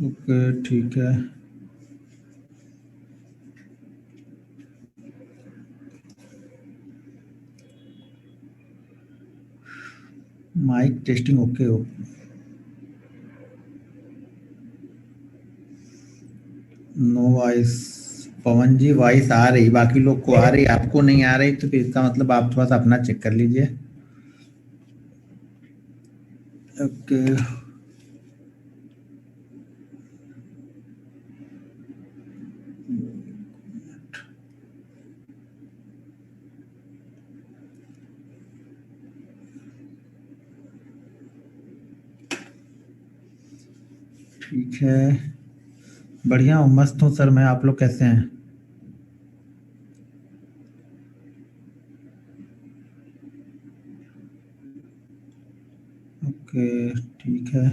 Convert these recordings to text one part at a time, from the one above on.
Okay, ठीक है। Mic testing okay हो। No voice. Pawan ji voice आ रही, बाकी लोग को आ रही, आपको नहीं आ रही, तो फिर इसका मतलब आप थोड़ा सा अपना चेक कर लीजिए। ओके। ठीक है, बढ़िया हूँ, मस्त हूँ सर मैं। आप लोग कैसे हैं? ओके, ठीक है।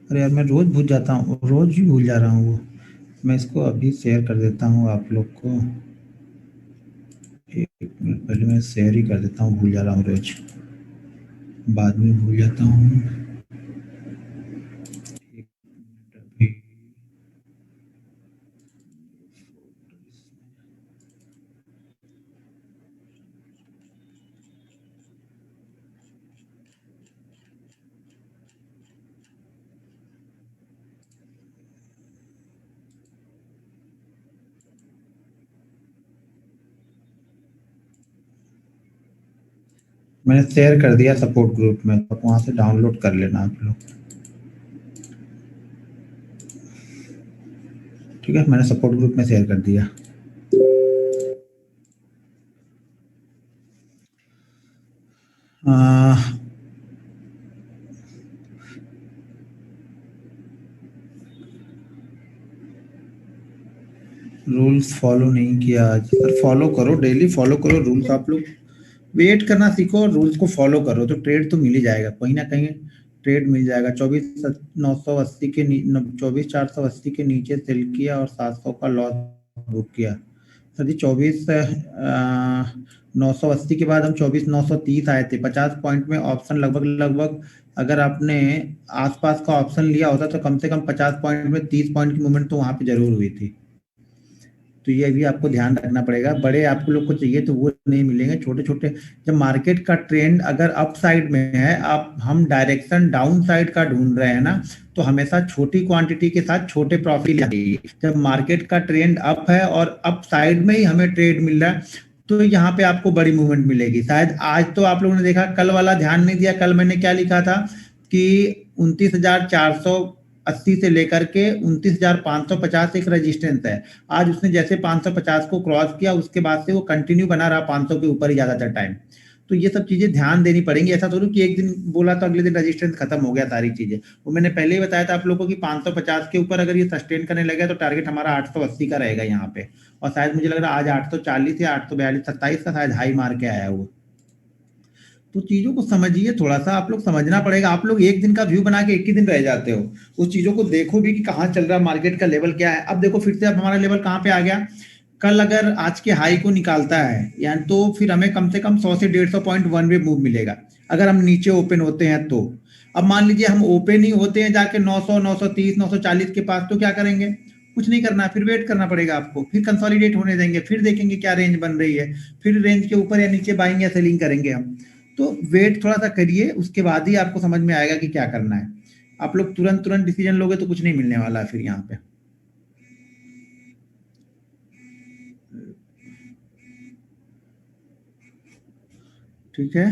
अरे यार, मैं रोज भूल जाता हूँ, रोज ही भूल जा रहा हूँ वो। मैं इसको अभी शेयर कर देता हूँ आप लोग को। एक मिनट पहले मैं शेयर ही कर देता हूँ, भूल जा रहा हूँ रोज, बाद में भूल जाता हूँ। एक मिनट अभी। मैंने शेयर कर दिया सपोर्ट ग्रुप में, तो वहाँ से डाउनलोड कर लेना आप लोग। ठीक है, मैंने सपोर्ट ग्रुप में शेयर कर दिया। रूल्स फॉलो नहीं किया आज सर? फॉलो करो, डेली फॉलो करो रूल्स। आप लोग वेट करना सीखो और रूल्स को फॉलो करो, तो ट्रेड तो मिल ही जाएगा कहीं ना कहीं। ट्रेड मिल जाएगा। 24,980 के 24,480 के नीचे सेल किया और 700 का लॉस बुक किया। सर जी, 24,980 के बाद हम 24,930 आए थे, 50 पॉइंट में ऑप्शन लगभग लगभग। अगर आपने आसपास का ऑप्शन लिया होता तो कम से कम 50 पॉइंट में 30 पॉइंट की मूवमेंट तो वहां पे जरूर हुई थी। तो ये भी आपको ध्यान रखना पड़ेगा। बड़े आपको लोग को चाहिए तो वो नहीं मिलेंगे, छोटे छोटे। जब मार्केट का ट्रेंड अगर अप साइड में है, आप हम डायरेक्शन डाउन साइड का ढूंढ रहे हैं ना, तो हमेशा छोटी क्वांटिटी के साथ छोटे प्रॉफिट चाहिए। जब मार्केट का ट्रेंड अप है और अप साइड में ही हमें ट्रेड मिल रहा है, तो यहाँ पे आपको बड़ी मूवमेंट मिलेगी। शायद आज तो आप लोगों ने देखा, कल वाला ध्यान नहीं दिया। कल मैंने क्या लिखा था कि 29,480 से लेकर के 29,550 एक रेजिस्टेंस है। आज उसने जैसे 550 को क्रॉस किया, उसके बाद से वो कंटिन्यू बना रहा 500 के ऊपर ही ज्यादातर टाइम। तो ये सब चीजें ध्यान देनी पड़ेंगी। ऐसा थोड़ी कि एक दिन बोला तो अगले दिन रेजिस्टेंस खत्म हो गया सारी चीजें। वो मैंने पहले ही बताया था आप लोगों को कि 550 के ऊपर अगर ये सस्टेन करने लगे तो टारगेट हमारा 880 का रहेगा यहाँ पे। और शायद मुझे लग रहा है आज 840 या 842 27 का शायद हाई मार के आया है वो। तो चीजों को समझिए थोड़ा सा, आप लोग समझना पड़ेगा। आप लोग एक दिन का व्यू बना के एक ही दिन रह जाते हो। उस चीजों को देखो भी कि कहाँ चल रहा है, मार्केट का लेवल क्या है। अब देखो फिर से अब हमारा लेवल कहाँ पे आ गया। कल अगर आज के हाई को निकालता है यानी, तो फिर हमें कम से कम 100 से 150 पॉइंट वन वे मूव मिलेगा, अगर हम नीचे ओपन होते हैं तो। अब मान लीजिए हम ओपन ही होते हैं जाके 900 930 940 के पास, तो क्या करेंगे? कुछ नहीं करना है, फिर वेट करना पड़ेगा आपको। फिर कंसोलिडेट होने देंगे, फिर देखेंगे क्या रेंज बन रही है। फिर रेंज के ऊपर या नीचे बाइंग या सेलिंग करेंगे हम। तो वेट थोड़ा सा करिए, उसके बाद ही आपको समझ में आएगा कि क्या करना है। आप लोग तुरंत तुरंत डिसीजन लोगे तो कुछ नहीं मिलने वाला है फिर यहाँ पे। ठीक है।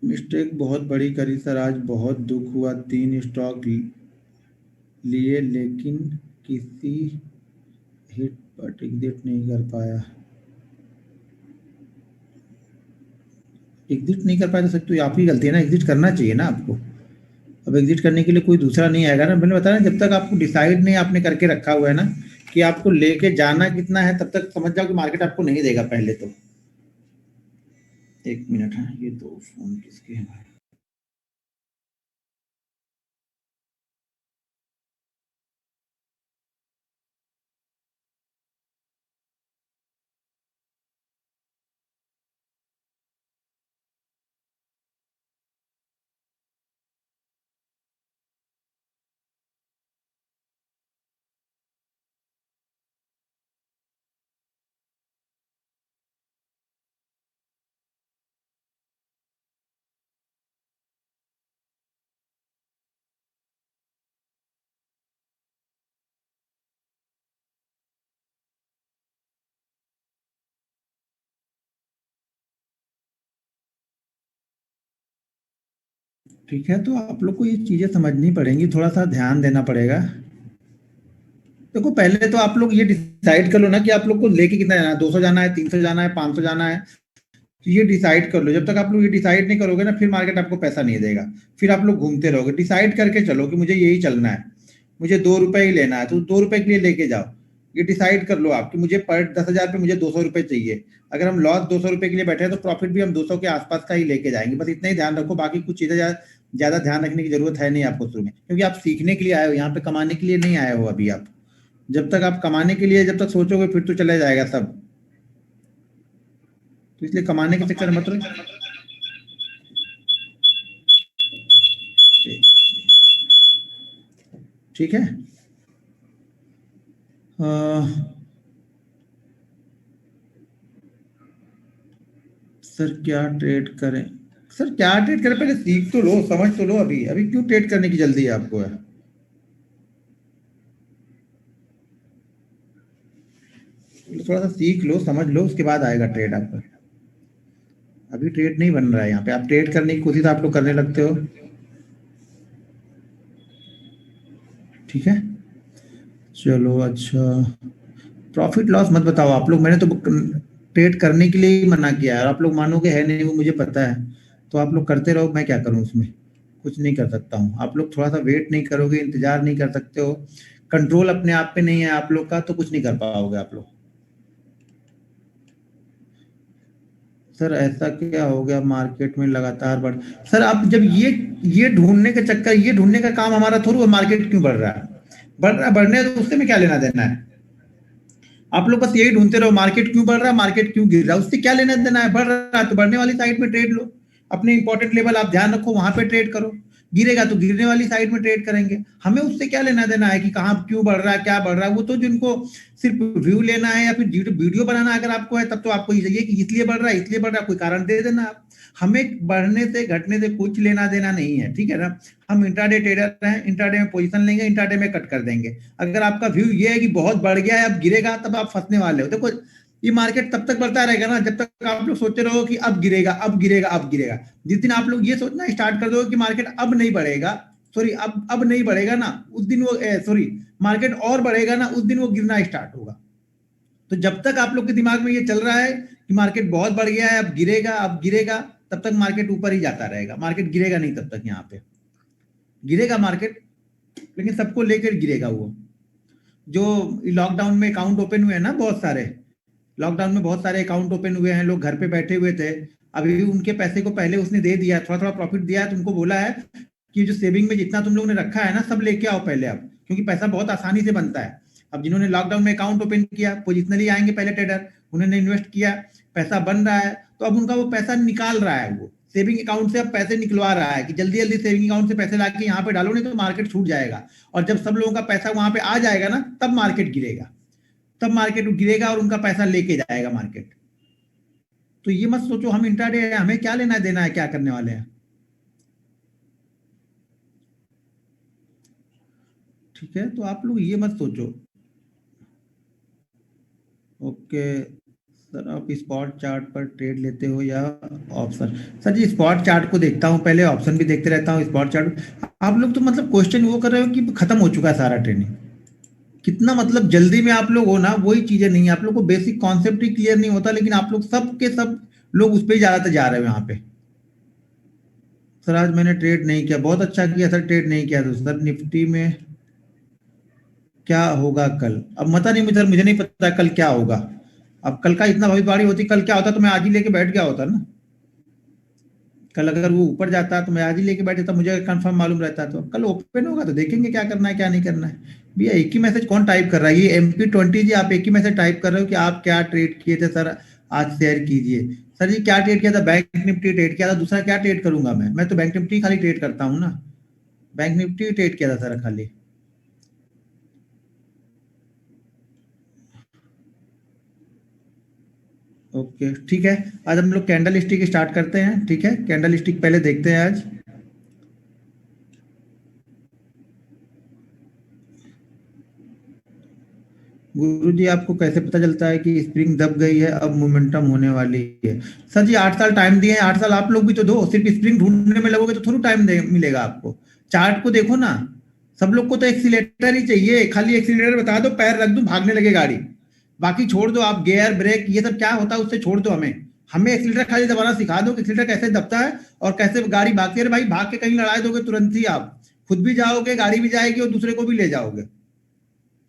मिस्टेक बहुत बड़ी करी सर आज, बहुत दुख हुआ। 3 स्टॉक लिए लेकिन किसी हिट पर एग्जिट नहीं कर पाया। एग्जिट नहीं कर पाया तो सर, तो आप ही गलती है ना, एग्जिट करना चाहिए ना आपको। अब एग्जिट करने के लिए कोई दूसरा नहीं आएगा ना। मैंने बताया ना, जब तक आपको डिसाइड नहीं आपने करके रखा हुआ है ना कि आपको लेके जाना कितना है, तब तक समझ जाओ कि मार्केट आपको नहीं देगा पहले तो। एक मिनट है, ये दो फोन किसके हैं? ठीक है, तो आप लोग को ये चीजें समझनी पड़ेंगी, थोड़ा सा ध्यान देना पड़ेगा। देखो पहले तो आप लोग ये डिसाइड कर लो ना कि आप लोग को लेके कितना जाना है, 200 जाना है, 300 जाना है, 500 जाना है। तो ये डिसाइड कर लो। जब तक आप लोग ये डिसाइड नहीं करोगे ना, फिर मार्केट आपको पैसा नहीं देगा। फिर आप लोग घूमते रहोगे। डिसाइड करके चलो कि मुझे यही चलना है, मुझे 2 रुपए ही लेना है, तो 2 रुपए के लिए लेके जाओ। ये डिसाइड कर लो आप कि मुझे पर 10,000 पे मुझे 200 रुपए चाहिए। अगर हम लॉस 200 रुपए के लिए बैठे हैं तो प्रॉफिट भी हम 200 के आसपास का ही लेके जाएंगे। बस इतना ही ध्यान रखो, बाकी कुछ चीजें ज्यादा ध्यान रखने की जरूरत है नहीं आपको शुरू में, क्योंकि आप सीखने के लिए आए हो, यहाँ पे कमाने के लिए नहीं आए हो अभी आप। जब तक आप कमाने के लिए जब तक सोचोगे फिर तो चला जाएगा सब। तो इसलिए कमाने के चक्कर में मत रहो। ठीक है। अ, सर क्या ट्रेड करें? सर क्या ट्रेड करें, पहले सीख तो लो, समझ तो लो। अभी अभी क्यों ट्रेड करने की जल्दी है आपको है? थोड़ा सा सीख लो, समझ लो, उसके बाद आएगा ट्रेड आपका। अभी ट्रेड नहीं बन रहा है यहाँ पे। आप ट्रेड करने की कोशिश आप लोग करने लगते हो। ठीक है, चलो अच्छा। प्रॉफिट लॉस मत बताओ आप लोग, मैंने तो ट्रेड करने के लिए ही मना किया है। आप लोग मानोगे है नहीं, वो मुझे पता है। तो आप लोग करते रहो, मैं क्या करूं उसमें? कुछ नहीं कर सकता हूँ। आप लोग थोड़ा सा वेट नहीं करोगे, इंतजार नहीं कर सकते हो, कंट्रोल अपने आप पे नहीं है आप लोग का, तो कुछ नहीं कर पाओगे आप लोग। सर ऐसा क्या हो गया मार्केट में लगातार बढ़? सर आप जब ये ढूंढने का चक्कर, ये ढूंढने का काम हमारा थोड़ा, मार्केट क्यों बढ़ रहा है? बढ़ रहा है, बढ़ने तो उससे में क्या लेना देना है? आप लोग बस यही ढूंढते रहो, मार्केट क्यों बढ़ रहा है, मार्केट क्यों गिर रहा है, उससे क्या लेना देना है? बढ़ रहा है तो बढ़ने वाली साइड में ट्रेड लो। अपने इंपॉर्टेंट लेवल आप ध्यान रखो, वहां पे ट्रेड करो। गिरेगा तो गिरने वाली साइड में ट्रेड करेंगे। हमें उससे क्या लेना देना है कि कहाँ क्यों बढ़ रहा है, क्या बढ़ रहा है? वो तो जिनको सिर्फ व्यू लेना है या फिर वीडियो बनाना अगर आपको है, तब तो आपको ये चाहिए कि इसलिए बढ़ रहा है, इसलिए बढ़ रहा है, कोई कारण दे देना आप। हमें बढ़ने से घटने से कुछ लेना देना नहीं है, ठीक है ना? हम इंट्राडे ट्रेडर हैं, इंट्राडे में पोजीशन लेंगे, इंट्राडे में कट कर देंगे। अगर आपका व्यू ये है कि बहुत बढ़ गया है अब गिरेगा, तब आप फंसने वाले हो। देखो ये मार्केट तब तक बढ़ता रहेगा ना जब तक आप लोग सोचते रहो कि अब गिरेगा, अब गिरेगा, अब गिरेगा। जिस दिन आप लोग ये सोचना स्टार्ट कर दो कि मार्केट अब नहीं बढ़ेगा, सॉरी अब नहीं बढ़ेगा ना, उस दिन वो सॉरी मार्केट और बढ़ेगा ना, उस दिन वो गिरना स्टार्ट होगा। तो जब तक आप लोग के दिमाग में ये चल रहा है कि मार्केट बहुत बढ़ गया है, अब गिरेगा, अब गिरेगा, तब तक मार्केट ऊपर ही जाता रहेगा। मार्केट गिरेगा नहीं तब तक। यहाँ पे गिरेगा मार्केट, लेकिन सबको लेकर गिरेगा वो। जो लॉकडाउन में अकाउंट ओपन हुए हैं ना बहुत सारे, लॉकडाउन में बहुत सारे अकाउंट ओपन हुए हैं, लोग घर पे बैठे हुए थे। अभी उनके पैसे को पहले उसने दे दिया, थोड़ा थोड़ा प्रॉफिट दिया है, तुमको बोला है कि जो सेविंग में जितना तुम लोगों ने रखा है ना, सब लेके आओ पहले अब, क्योंकि पैसा बहुत आसानी से बनता है। अब जिन्होंने लॉकडाउन में अकाउंट ओपन किया, पोजिशनली आएंगे पहले ट्रेडर, उन्होंने इन्वेस्ट किया, पैसा बन रहा है, तो अब उनका वो पैसा निकाल रहा है, वो सेविंग अकाउंट से अब पैसे निकलवा रहा है कि जल्दी जल्दी सेविंग अकाउंट से पैसे लाके यहाँ पे डालो, नहीं तो मार्केट छूट जाएगा। और जब सब लोगों का पैसा वहां पे आ जाएगा ना, तब मार्केट गिरेगा, तब मार्केट गिरेगा और उनका पैसा लेके जाएगा मार्केट। तो ये मत सोचो हम इंट्राडे है, हमें क्या लेना देना है, क्या करने वाले हैं। ठीक है, तो आप लोग ये मत सोचो। ओके सर, आप स्पॉट चार्ट पर ट्रेड लेते हो या ऑप्शन? सर जी स्पॉट चार्ट को देखता हूँ पहले, ऑप्शन भी देखते रहता हूँ, स्पॉट चार्ट। आप लोग तो मतलब क्वेश्चन वो कर रहे हो कि खत्म हो चुका है सारा ट्रेनिंग। कितना मतलब जल्दी में आप लोग हो ना, वही चीजें नहीं है। आप लोग को बेसिक कॉन्सेप्ट ही क्लियर नहीं होता, लेकिन आप लोग सब के सब लोग उस पर ही ज्यादातर जा रहे हो यहाँ पे। सर आज मैंने ट्रेड नहीं किया। बहुत अच्छा किया सर, ट्रेड नहीं किया तो सर निफ्टी में क्या होगा कल? अब पता नहीं मुझे, मुझे नहीं पता कल क्या होगा। अब कल का इतना भविष्यवाणी होती, कल क्या होता तो मैं आज ही लेके बैठ गया होता ना। कल अगर वो ऊपर जाता तो मैं आज ही लेके बैठे था, मुझे कंफर्म मालूम रहता। तो कल ओपन होगा तो देखेंगे क्या करना है क्या नहीं करना है। भैया एक ही मैसेज कौन टाइप कर रहा है? ये MP20 जी, आप एक ही मैसेज टाइप कर रहे हो कि आप क्या ट्रेड किए थे सर, आज शेयर कीजिए। सर जी क्या ट्रेड किया था? बैंक निफ्टी ट्रेड किया था, दूसरा क्या ट्रेड करूंगा मैं तो बैंक निफ्टी खाली ट्रेड करता हूँ ना। बैंक निफ्टी ट्रेड किया था सर खाली। ओके ठीक है, आज हम लोग कैंडल स्टिक स्टार्ट करते हैं। ठीक है, कैंडल स्टिक पहले देखते हैं आज। गुरुजी आपको कैसे पता चलता है कि स्प्रिंग दब गई है, अब मोमेंटम होने वाली है? सर जी 8 साल टाइम दिए हैं, 8 साल आप लोग भी तो दो। सिर्फ स्प्रिंग ढूंढने में लगोगे तो थोड़ा टाइम मिलेगा आपको। चार्ट को देखो ना, सब लोग को तो एक्सीलेटर ही चाहिए, खाली एक्सीलेटर बता दो, पैर रख दो, भागने लगे गाड़ी। बाकी छोड़ दो, आप गियर ब्रेक ये सब क्या होता है उससे छोड़ दो। हमें हमें एक्सीलेटर खाली दबाना सिखा दो कि एक्सीलेटर कैसे दबता है और कैसे गाड़ी भागती है। अरे भाई भाग के कहीं लड़ा दोगे तुरंत ही आप खुद भी जाओगे, गाड़ी भी जाएगी और दूसरे को भी ले जाओगे।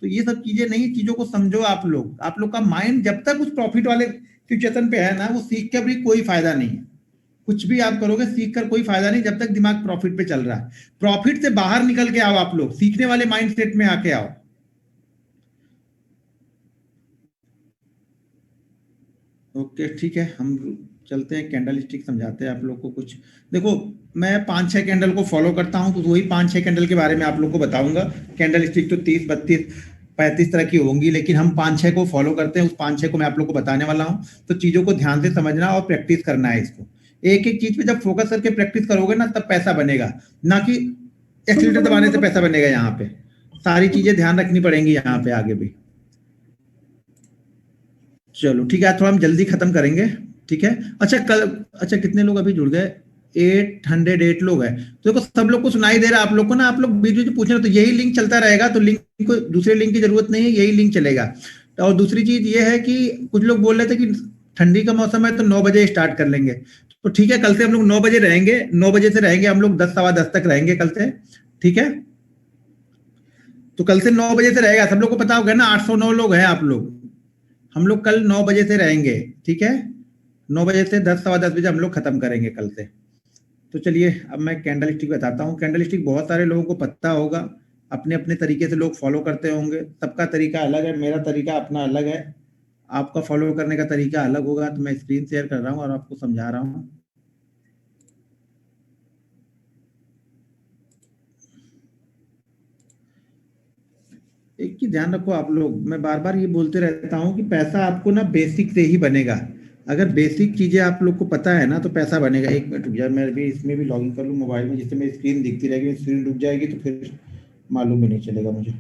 तो ये सब चीजें नहीं, चीजों को समझो। आप लोग का माइंड जब तक उस प्रॉफिट वाले सिचुएशन पे है ना, वो सीख के भी कोई फायदा नहीं है। कुछ भी आप करोगे सीख कर कोई फायदा नहीं जब तक दिमाग प्रॉफिट पे चल रहा है। प्रॉफिट से बाहर निकल के आओ, आप लोग सीखने वाले माइंड सेट में आके आओ। ओके ठीक है, हम चलते हैं, कैंडल स्टिक समझाते हैं आप लोग को कुछ। देखो, मैं 5-6 कैंडल को फॉलो करता हूँ, तो वही 5-6 कैंडल के बारे में आप लोग को बताऊंगा। कैंडल स्टिक तो 30, 32, 35 तरह की होंगी, लेकिन हम 5-6 को फॉलो करते हैं। उस 5-6 को मैं आप लोग को बताने वाला हूँ। तो चीजों को ध्यान से समझना और प्रैक्टिस करना है इसको। एक एक चीज पे जब फोकस करके प्रैक्टिस करोगे ना, तब पैसा बनेगा। ना कि एक्सीलेटर दबाने से पैसा बनेगा। यहाँ पे सारी चीजें ध्यान रखनी पड़ेंगी यहाँ पे आगे भी। चलो ठीक है, आज थोड़ा हम जल्दी खत्म करेंगे। ठीक है। अच्छा कितने लोग अभी जुड़ गए? 808 लोग हैं। तो देखो, सब लोग को सुनाई दे रहा है आप लोग को ना? आप लोग बीच बीच में पूछ रहे हो, तो यही लिंक चलता रहेगा। तो लिंक को, दूसरे लिंक की जरूरत नहीं है, यही लिंक चलेगा। और दूसरी चीज ये है कि कुछ लोग बोल रहे थे कि ठंडी का मौसम है तो 9 बजे स्टार्ट कर लेंगे। तो ठीक है, कल से हम लोग 9 बजे रहेंगे। 9 बजे से रहेंगे हम लोग, 10, सवा 10 तक रहेंगे कल से। ठीक है। तो कल से 9 बजे से रहेगा। सब लोग को पता होगा ना, 809 लोग हैं आप लोग। हम लोग कल 9 बजे से रहेंगे। ठीक है। 9 बजे से 10, सवा 10 बजे हम लोग खत्म करेंगे कल से। तो चलिए, अब मैं कैंडल स्टिक बताता हूँ। कैंडल स्टिक बहुत सारे लोगों को पता होगा, अपने अपने तरीके से लोग फॉलो करते होंगे। सबका तरीका अलग है, मेरा तरीका अपना अलग है, आपका फॉलो करने का तरीका अलग होगा। तो मैं स्क्रीन शेयर कर रहा हूँ और आपको समझा रहा हूँ। एक चीज ध्यान रखो आप लोग, मैं बार बार ये बोलते रहता हूँ कि पैसा आपको ना बेसिक से ही बनेगा। अगर बेसिक चीजें आप लोग को पता है ना, तो पैसा बनेगा। एक मिनट रुक जाए, मैं भी इसमें भी लॉगिन कर लूँ मोबाइल में, जिससे मेरी स्क्रीन दिखती रहेगी। स्क्रीन रुक जाएगी तो फिर मालूम भी नहीं चलेगा मुझे।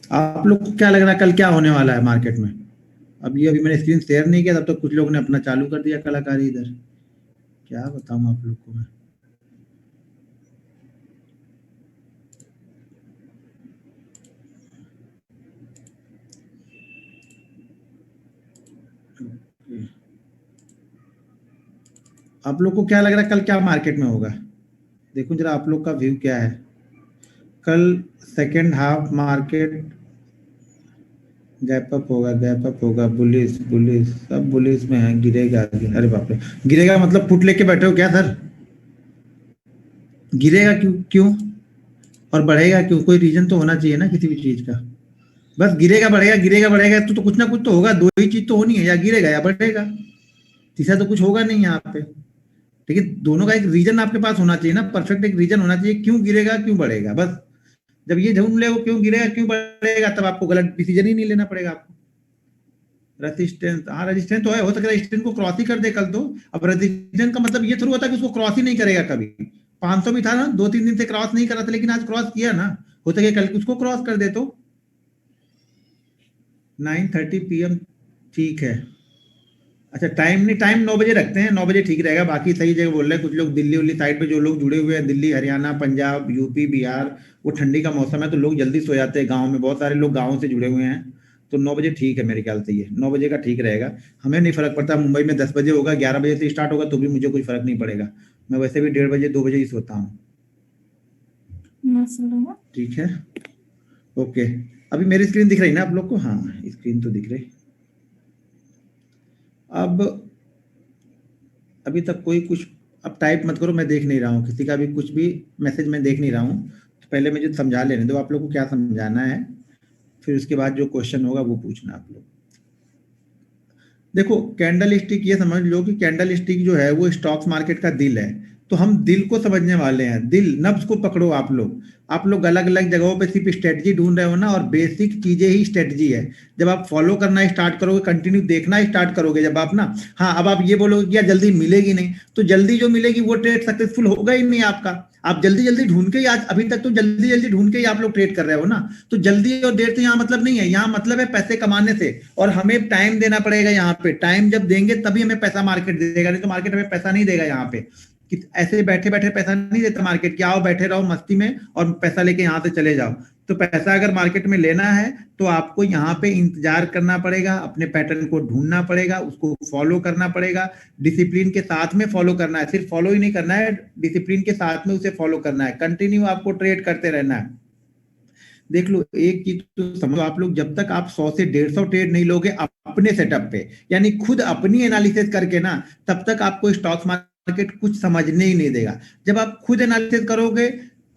आप लोग को क्या लग रहा है कल क्या होने वाला है मार्केट में? अब ये अभी मैंने स्क्रीन शेयर नहीं किया, तब तक कुछ लोगों ने अपना चालू कर दिया कलाकारी इधर। क्या बताऊं आप लोग को मैं। आप लोग को क्या लग रहा है कल क्या मार्केट में होगा? देखो जरा आप लोग का व्यू क्या है कल। Second half market gap up होगा, बुलिस बुलिस सब बुलिस में है। गिरेगा अरे बाप रे, गिरेगा मतलब पुट लेके बैठे हो क्या सर? गिरेगा क्यों क्यों? और बढ़ेगा क्यों? कोई रीजन तो होना चाहिए ना किसी भी चीज का। बस गिरेगा बढ़ेगा, तो कुछ ना कुछ तो होगा। दो ही चीज तो होनी है, या गिरेगा या बढ़ेगा। तीसरा तो कुछ होगा नहीं यहाँ पे। लेकिन दोनों का एक रीजन आपके पास होना चाहिए ना, परफेक्ट एक रीजन होना चाहिए, क्यों गिरेगा क्यों बढ़ेगा। बस जब ये ढूंढ ले वो क्यों गिरेगा क्यों बढ़ेगा, तब आपको गलत डिसीजन ही नहीं लेना पड़ेगा आपको। रेजिस्टेंस, हाँ रेजिस्टेंस तो है, हो सकता है रेजिस्टेंस को क्रॉस ही कर दे कल तो। अब रेजिस्टेंस का मतलब ये थोड़ा होता है कि उसको क्रॉस ही नहीं करेगा कभी। 500 भी था ना, 2-3 दिन से क्रॉस नहीं कर रहा था, लेकिन आज क्रॉस किया ना। होता है कि कल उसको क्रॉस कर दे तो। 9:30 PM ठीक है। अच्छा टाइम नहीं, टाइम 9 बजे रखते हैं, 9 बजे ठीक रहेगा। बाकी सही जगह बोल रहे हैं कुछ लोग, दिल्ली उल्ली साइड पे जो लोग जुड़े हुए हैं, दिल्ली हरियाणा पंजाब यूपी बिहार, वो ठंडी का मौसम है तो लोग जल्दी सो जाते हैं। गाँव में बहुत सारे लोग गाँव से जुड़े हुए हैं। तो 9 बजे ठीक है मेरे ख्याल से, ये 9 बजे का ठीक रहेगा। हमें नहीं फर्क पड़ता, मुंबई में 10 बजे होगा, 11 बजे से स्टार्ट होगा, तो भी मुझे कोई फर्क नहीं पड़ेगा। मैं वैसे भी 1:30 बजे 2 बजे ही सोता हूँ। ठीक है। ओके, अभी मेरी स्क्रीन दिख रही ना आप लोग को? हाँ स्क्रीन तो दिख रही। अब अभी तक कोई कुछ, अब टाइप मत करो, मैं देख नहीं रहा हूँ किसी का भी कुछ भी मैसेज, मैं देख नहीं रहा हूँ। तो पहले मुझे समझा लेने दो आप लोग को क्या समझाना है, फिर उसके बाद जो क्वेश्चन होगा वो पूछना आप लोग। देखो कैंडल स्टिक, ये समझ लो कि कैंडल स्टिक जो है वो स्टॉक्स मार्केट का दिल है। तो हम दिल को समझने वाले हैं, दिल नब्ज को पकड़ो। आप लोग अलग अलग जगहों पे सिर्फ स्ट्रेटजी ढूंढ रहे हो ना, और बेसिक चीजें ही स्ट्रेटजी है। जब आप फॉलो करना स्टार्ट करोगे, कंटिन्यू देखना स्टार्ट करोगे, जब आप ना, हाँ अब आप ये बोलोगे कि यार जल्दी मिलेगी नहीं, तो जल्दी जो मिलेगी वो ट्रेड सक्सेसफुल होगा ही नहीं आपका। आप जल्दी जल्दी ढूंढ के ही, आज अभी तक तो जल्दी जल्दी ढूंढ के ही आप लोग ट्रेड कर रहे हो ना। तो जल्दी और देर से यहाँ मतलब नहीं है, यहाँ मतलब है पैसे कमाने से। और हमें टाइम देना पड़ेगा यहाँ पे। टाइम जब देंगे तभी हमें पैसा मार्केट देगा, नहीं तो मार्केट हमें पैसा नहीं देगा यहाँ पे। कि ऐसे बैठे बैठे पैसा नहीं देता मार्केट, कि आओ बैठे रहो मस्ती में और पैसा लेके यहाँ से चले जाओ। तो पैसा अगर मार्केट में लेना है तो आपको यहाँ पे इंतजार करना पड़ेगा, अपने पैटर्न को ढूंढना पड़ेगा, उसको फॉलो करना पड़ेगा, डिसिप्लिन के साथ में फॉलो करना है। सिर्फ फॉलो ही नहीं करना है, डिसिप्लिन के साथ में उसे फॉलो करना है। कंटिन्यू आपको ट्रेड करते रहना है। देख लो एक चीज तो समझो, आप लोग जब तक आप 100 से 150 ट्रेड नहीं लोगे अपने सेटअप पे, यानी खुद अपनी एनालिसिस करके ना, तब तक आपको स्टॉक मार्केट कुछ समझने ही नहीं देगा। जब आप खुद एनालिसिस करोगे,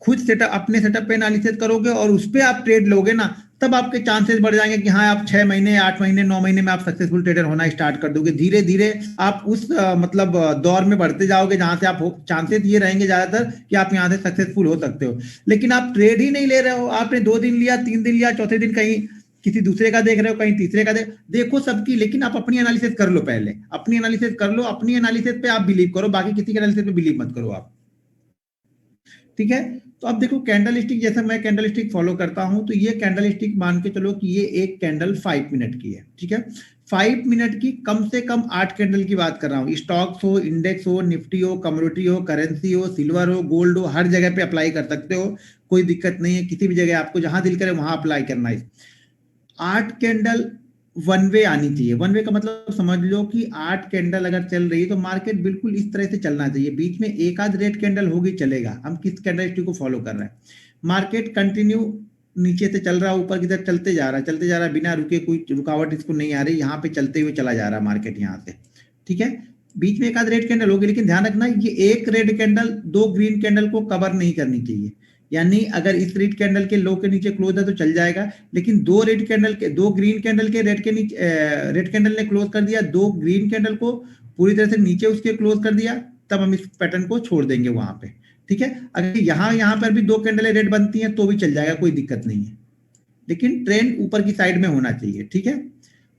खुद सेटअप, अपने सेटअप पे एनालिसिस करोगे और उस पे आप ट्रेड लोगे ना, तब आपके चांसेस बढ़ जाएंगे कि हाँ आप 6 महीने, 8 महीने, 9 महीने में आप सक्सेसफुल ट्रेडर होना स्टार्ट कर दोगे। धीरे धीरे आप उस मतलब दौर में बढ़ते जाओगे जहां से आप चांसेस ये रहेंगे ज्यादातर कि आप यहाँ से सक्सेसफुल हो सकते हो। लेकिन आप ट्रेड ही नहीं ले रहे हो, आपने 2 दिन लिया, 3 दिन लिया, चौथे दिन कहीं किसी दूसरे का देख रहे हो, कहीं तीसरे का देखो सबकी, लेकिन आप अपनी एनालिसिस कर लो पहले। अपनी एनालिसिस कर लो, अपनी एनालिसिस पे आप बिलीव करो, बाकी किसी के एनालिसिस पे बिलीव मत करो आप। ठीक है। तो अब देखो कैंडल स्टिक, जैसे मैं कैंडल स्टिक फॉलो करता हूं, तो ये कैंडल स्टिक मान के चलो कि ये एक कैंडल 5 मिनट की है। ठीक है, 5 मिनट की, कम से कम 8 कैंडल की बात कर रहा हूँ। स्टॉक्स हो, इंडेक्स हो, निफ्टी हो, कमोडिटी हो, करेंसी हो, सिल्वर हो, गोल्ड हो, हर जगह पे अप्लाई कर सकते हो, कोई दिक्कत नहीं है। किसी भी जगह आपको जहां दिल करे वहां अप्लाई करना है। 8 कैंडल वन वे आनी चाहिए। वन वे का मतलब समझ लो कि 8 कैंडल अगर चल रही है तो मार्केट बिल्कुल इस तरह से चलना चाहिए। बीच में एक आध रेड कैंडल होगी, चलेगा। हम किस कैंडल स्टिक को फॉलो कर रहे हैं। मार्केट कंटिन्यू नीचे से चल रहा है, ऊपर की तरफ चलते जा रहा है, चलते जा रहा है, बिना रुके, कोई रुकावट इसको नहीं आ रही, यहाँ पे चलते हुए चला जा रहा है मार्केट यहाँ से। ठीक है, बीच में एक आध रेड कैंडल होगी, लेकिन ध्यान रखना ये एक रेड कैंडल 2 ग्रीन कैंडल को कवर नहीं करनी चाहिए। यानी अगर इस रेड कैंडल के लो के नीचे क्लोज है तो चल जाएगा, लेकिन 2 ग्रीन कैंडल के रेड के नीचे, रेड कैंडल ने क्लोज कर दिया, 2 ग्रीन कैंडल को पूरी तरह से नीचे उसके क्लोज कर दिया, तब हम इस पैटर्न को छोड़ देंगे वहां पे। ठीक है, अगर यहाँ पर भी 2 कैंडलें रेड बनती हैं तो भी चल जाएगा, कोई दिक्कत नहीं है, लेकिन ट्रेंड ऊपर की साइड में होना चाहिए। ठीक है,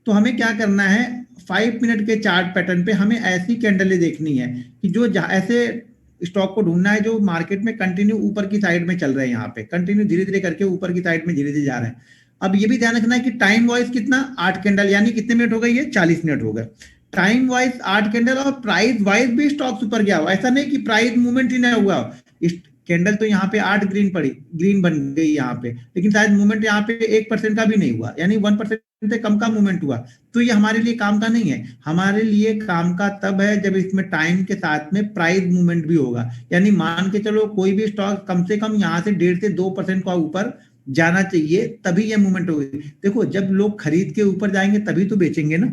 तो हमें क्या करना है, 5 मिनट के चार्ट पैटर्न पे हमें ऐसी कैंडलें देखनी है कि जो ऐसे स्टॉक को ढूंढना है जो मार्केट में कंटिन्यू ऊपर की साइड में चल रहे हैं, यहाँ पे कंटिन्यू धीरे धीरे करके ऊपर की साइड में धीरे धीरे जा रहे हैं। अब ये भी ध्यान रखना है कि टाइम वाइज कितना, 8 कैंडल, यानी कितने मिनट हो गए, ये 40 मिनट हो गए। टाइम वाइज 8 कैंडल, और प्राइस वाइज भी स्टॉक्स ऊपर गया हो, ऐसा नहीं कि प्राइस मूवमेंट ही नहीं हुआ। कैंडल तो यहाँ पे 8 ग्रीन पड़ी, ग्रीन बन गई यहाँ पे, लेकिन शायद मूवमेंट यहाँ पे 1% का भी नहीं हुआ, यानी 1% से कम का मूवमेंट हुआ। तो ये हमारे लिए काम का नहीं है। हमारे लिए काम का तब है जब इसमें टाइम के साथ में प्राइस मूवमेंट भी होगा। यानी मान के चलो कोई भी स्टॉक कम से कम यहाँ से 1.5 से 2% का ऊपर जाना चाहिए, तभी ये मूवमेंट होगी। देखो जब लोग खरीद के ऊपर जाएंगे तभी तो बेचेंगे ना।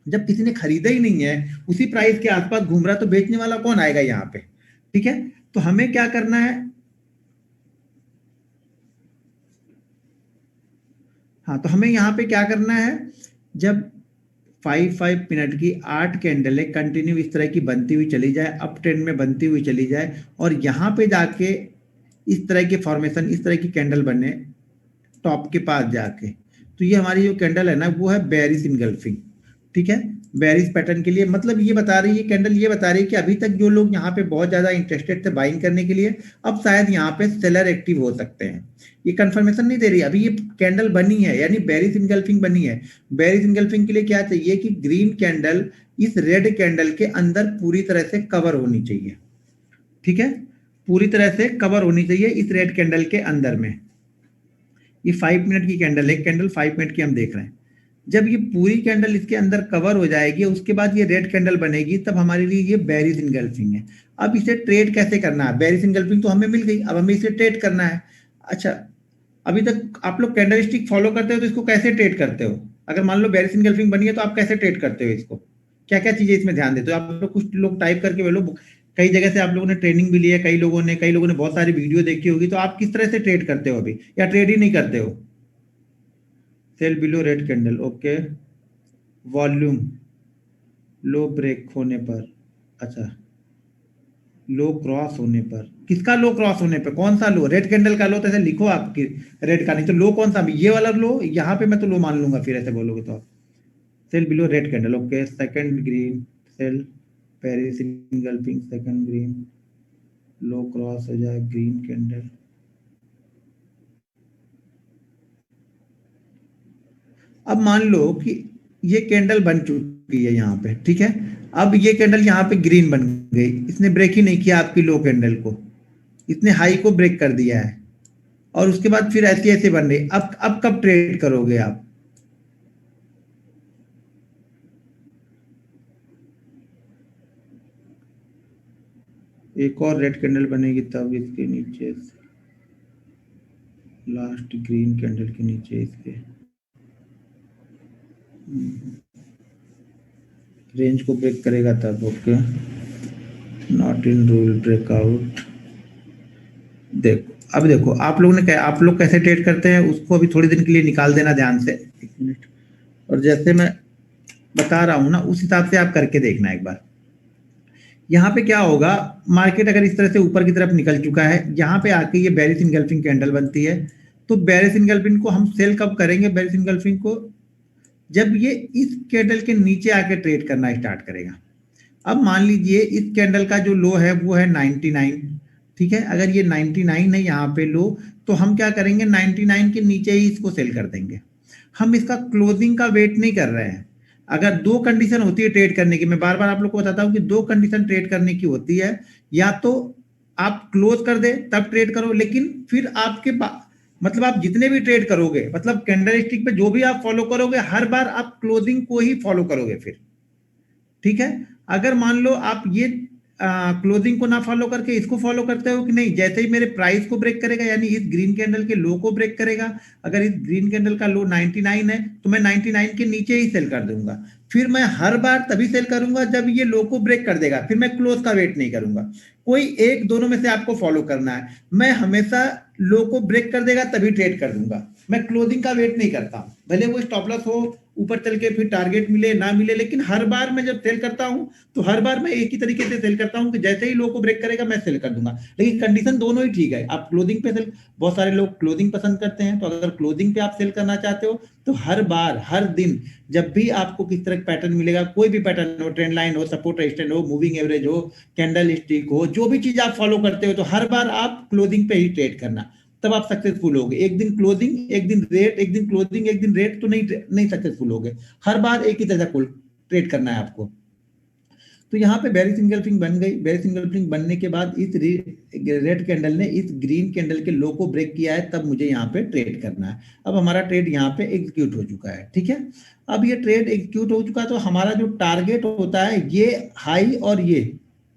जब किसी ने खरीदा ही नहीं है, उसी प्राइस के आसपास घूम रहा, तो बेचने वाला कौन आएगा यहाँ पे। ठीक है, तो हमें क्या करना है, हाँ तो हमें यहाँ पे क्या करना है, जब 5 मिनट की 8 कैंडलें कंटिन्यू इस तरह की बनती हुई चली जाए, अप ट्रेंड में बनती हुई चली जाए, और यहाँ पे जाके इस तरह के फॉर्मेशन, इस तरह की कैंडल बने टॉप के पास जाके, तो ये हमारी जो कैंडल है ना, वो है बेयरिश इनगल्फिंग। ठीक है, बेयरिश पैटर्न के लिए मतलब ये बता रही है कैंडल, ये बता रही है कि अभी तक जो लोग यहाँ पे बहुत ज्यादा इंटरेस्टेड थे बाइंग करने के लिए, अब शायद यहाँ पे सेलर एक्टिव हो सकते हैं। ये कंफर्मेशन नहीं दे रही, अभी ये कैंडल बनी है, यानी बेयरिश इनगल्फिंग बनी है। बेयरिश इनगल्फिंग के लिए क्या चाहिए कि ग्रीन कैंडल इस रेड कैंडल के अंदर पूरी तरह से कवर होनी चाहिए। ठीक है, पूरी तरह से कवर होनी चाहिए इस रेड कैंडल के अंदर में। ये 5 मिनट की कैंडल है, कैंडल 5 मिनट की हम देख रहे हैं। जब ये पूरी कैंडल इसके अंदर कवर हो जाएगी, उसके बाद ये रेड कैंडल बनेगी, तब हमारे लिए ये बेयरिश इनगल्फिंग है। अब इसे ट्रेड कैसे करना है, बेयरिश इनगल्फिंग तो हमें मिल गई, अब हमें इसे ट्रेड करना है। अच्छा, अभी तक आप लोग कैंडल स्टिक फॉलो करते हो तो इसको कैसे ट्रेड करते हो, अगर मान लो बेयरिश इनगल्फिंग बनी है तो आप कैसे ट्रेड करते हो इसको, क्या क्या चीजें इसमें ध्यान देते हो आप लोग, कुछ लोग टाइप करके बोलो। कई जगह से आप लोगों ने ट्रेनिंग भी ली है, कई लोगों ने बहुत सारी वीडियो देखी होगी, तो आप किस तरह से ट्रेड करते हो अभी, या ट्रेड ही नहीं करते हो। Sell below red candle, okay, volume, low break होने पर, अच्छा, लो क्रॉस होने पर, किसका लो क्रॉस होने पर, कौन सा लो, रेड कैंडल का लो तो ऐसे लिखो आपकी, रेड का नहीं तो लो कौन सा, ये वाला लो, यहाँ पे मैं तो लो मान लूंगा फिर ऐसे बोलोगे तो आप। Sell below red candle, okay, second green sell, bearish engulfing second green, low cross हो जाए ग्रीन कैंडल। अब मान लो कि ये कैंडल बन चुकी है यहाँ पे, ठीक है, अब ये कैंडल यहाँ पे ग्रीन बन गई, इसने ब्रेक ही नहीं किया आपकी लो कैंडल को, इसने हाई को ब्रेक कर दिया है, और उसके बाद फिर ऐसे ऐसे बन रही, अब कब ट्रेड करोगे आप? एक और रेड कैंडल बनेगी तब इसके नीचे, लास्ट ग्रीन कैंडल के नीचे इसके रेंज को ब्रेक करेगा तब, okay, not in rule breakout. देखो अब देखो आप लोग ने क्या, आप लोग कैसे ट्रेड करते हैं उसको अभी थोड़ी दिन के लिए निकाल देना ध्यान से, एक मिनट, और जैसे मैं बता रहा हूँ ना उस हिसाब से आप करके देखना एक बार। यहाँ पे क्या होगा, मार्केट अगर इस तरह से ऊपर की तरफ निकल चुका है, यहाँ पे आके ये बेरिस इनगल्फिंग कैंडल बनती है, तो बेरिस इनगल्फिंग को हम सेल कब करेंगे, बेरिस इनगल्फिंग को जब ये इस कैंडल के नीचे आके ट्रेड करना स्टार्ट करेगा। अब मान लीजिए इस कैंडल का जो लो है वो है 99, ठीक है, अगर ये 99 है यहाँ पे लो, तो हम क्या करेंगे 99 के नीचे ही इसको सेल कर देंगे। हम इसका क्लोजिंग का वेट नहीं कर रहे हैं। अगर दो कंडीशन होती है ट्रेड करने की, मैं बार बार आप लोग को बताता हूँ कि दो कंडीशन ट्रेड करने की होती है, या तो आप क्लोज कर दे तब ट्रेड करो, लेकिन फिर आपके मतलब आप जितने भी ट्रेड करोगे, मतलब कैंडल स्टिक पे जो भी आप फॉलो करोगे हर बार आप क्लोजिंग को ही फॉलो करोगे फिर, ठीक है। अगर मान लो आप ये क्लोजिंग को ना फॉलो करके इसको फॉलो करते हो कि नहीं, जैसे ही मेरे प्राइस को ब्रेक करेगा, यानी इस ग्रीन कैंडल के लो को ब्रेक करेगा, अगर इस ग्रीन कैंडल का लो 99 है तो मैं 99 के नीचे ही सेल कर दूंगा, फिर मैं हर बार तभी सेल करूंगा जब ये लो को ब्रेक कर देगा, फिर मैं क्लोज का वेट नहीं करूंगा, कोई एक दोनों में से आपको फॉलो करना है। मैं हमेशा लो को ब्रेक कर देगा तभी ट्रेड कर दूंगा, मैं क्लोजिंग का वेट नहीं करता, भले वो स्टॉप लॉस हो ऊपर चल के फिर टारगेट मिले ना मिले, लेकिन हर बार मैं जब सेल करता हूं तो हर बार मैं एक ही तरीके से सेल करता हूं कि जैसे ही लो को ब्रेक करेगा मैं सेल कर दूंगा, लेकिन कंडीशन दोनों ही ठीक है। आप क्लोजिंग पे सेल, बहुत सारे लोग क्लोजिंग पसंद करते हैं, तो अगर क्लोजिंग पे आप सेल करना चाहते हो तो हर बार हर दिन जब भी आपको किस तरह का पैटर्न मिलेगा, कोई भी पैटर्न हो, ट्रेंड लाइन हो, सपोर्ट रेजिस्टेंस हो, मूविंग एवरेज हो, कैंडल स्टिक हो, जो भी चीज आप फॉलो करते हो, तो हर बार आप क्लोजिंग पे ही ट्रेड करना, तब आप सक्सेसफुल होगे। एक दिन क्लोजिंग एक दिन रेट, एक दिन क्लोजिंग एक दिन रेट, तो नहीं सक्सेसफुल होगे। हर बार एक ही तरह ट्रेड करना है आपको। तो यहाँ पे बेरिस इंगल्फिंग बन गई, बेरिस इंगल्फिंग बनने के बाद इस रेड कैंडल ने इस ग्रीन कैंडल के लो को ब्रेक किया है, तब मुझे यहाँ पे ट्रेड करना है। अब हमारा ट्रेड यहाँ पे एग्जीक्यूट हो चुका है, ठीक है। अब ये ट्रेड एग्जीक्यूट हो चुका है, तो हमारा जो टारगेट होता है ये हाई, और ये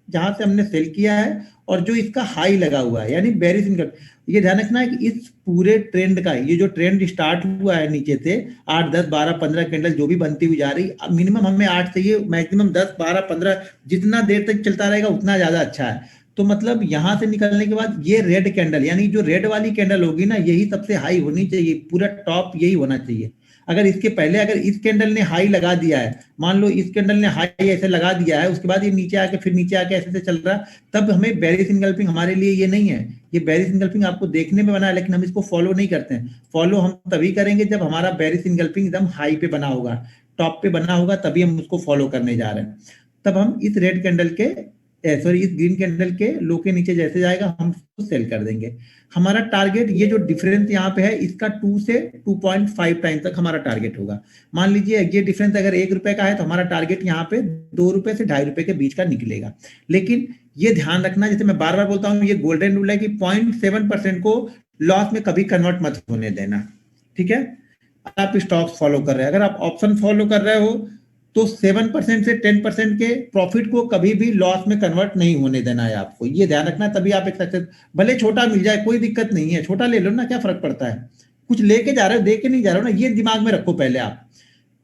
जहां से हमने सेल किया है और जो इसका हाई लगा हुआ है, यानी बेरिस इनकम, ये ध्यान रखना है कि इस पूरे ट्रेंड का, ये जो ट्रेंड स्टार्ट हुआ है नीचे से 8 10 12 15 कैंडल जो भी बनती हुई जा रही, मिनिमम हमें 8 चाहिए, मैक्सिमम 10 12 15, जितना देर तक चलता रहेगा उतना ज्यादा अच्छा है। तो मतलब यहां से निकलने के बाद ये रेड कैंडल, यानी जो रेड वाली कैंडल होगी ना, यही सबसे हाई होनी चाहिए, पूरा टॉप यही होना चाहिए। अगर इसके पहले अगर इस कैंडल ने हाई लगा दिया है, मान लो इस कैंडल ने हाई ऐसे लगा दिया है, उसके बाद ये नीचे आके फिर नीचे आके ऐसे से चल रहा है, तब हमें बेरिस इनगल्फिंग हमारे लिए ये नहीं है। ये बेरिस इनगल्फिंग आपको देखने में बना है, लेकिन हम इसको फॉलो नहीं करते हैं। फॉलो हम तभी करेंगे जब हमारा बेरिस इनगल्फिंग एकदम हाई पे बना होगा, टॉप पे बना होगा, तभी हम उसको फॉलो करने जा रहे हैं। तब हम इस रेड कैंडल के, सॉरी, इस ग्रीन कैंडल के लो के नीचे जैसे जाएगा हम उसको सेल कर देंगे। हमारा टारगेट, ये जो डिफरेंस यहाँ पे है, इसका 2 से 2.5 टाइम तक हमारा टारगेट होगा। मान लीजिए ये डिफरेंस अगर 1 रुपए का है, तो हमारा टारगेट यहाँ पे 2 रुपए से 2.5 रुपए के बीच का निकलेगा। लेकिन ये ध्यान रखना, जैसे मैं बार बार बोलता हूँ, ये गोल्डन रूल है कि 0.7% को लॉस में कभी कन्वर्ट मत होने देना, ठीक है। आप स्टॉक्स फॉलो कर रहे हैं, अगर आप ऑप्शन फॉलो कर रहे हो तो 7% से 10% के प्रॉफिट को कभी भी लॉस में कन्वर्ट नहीं होने देना है आपको, ये ध्यान रखना, तभी आप एक सक्सेस, भले छोटा मिल जाए कोई दिक्कत नहीं है, छोटा ले लो ना, क्या फर्क पड़ता है, कुछ लेके जा रहे हो, दे के नहीं जा रहे हो ना, ये दिमाग में रखो पहले आप,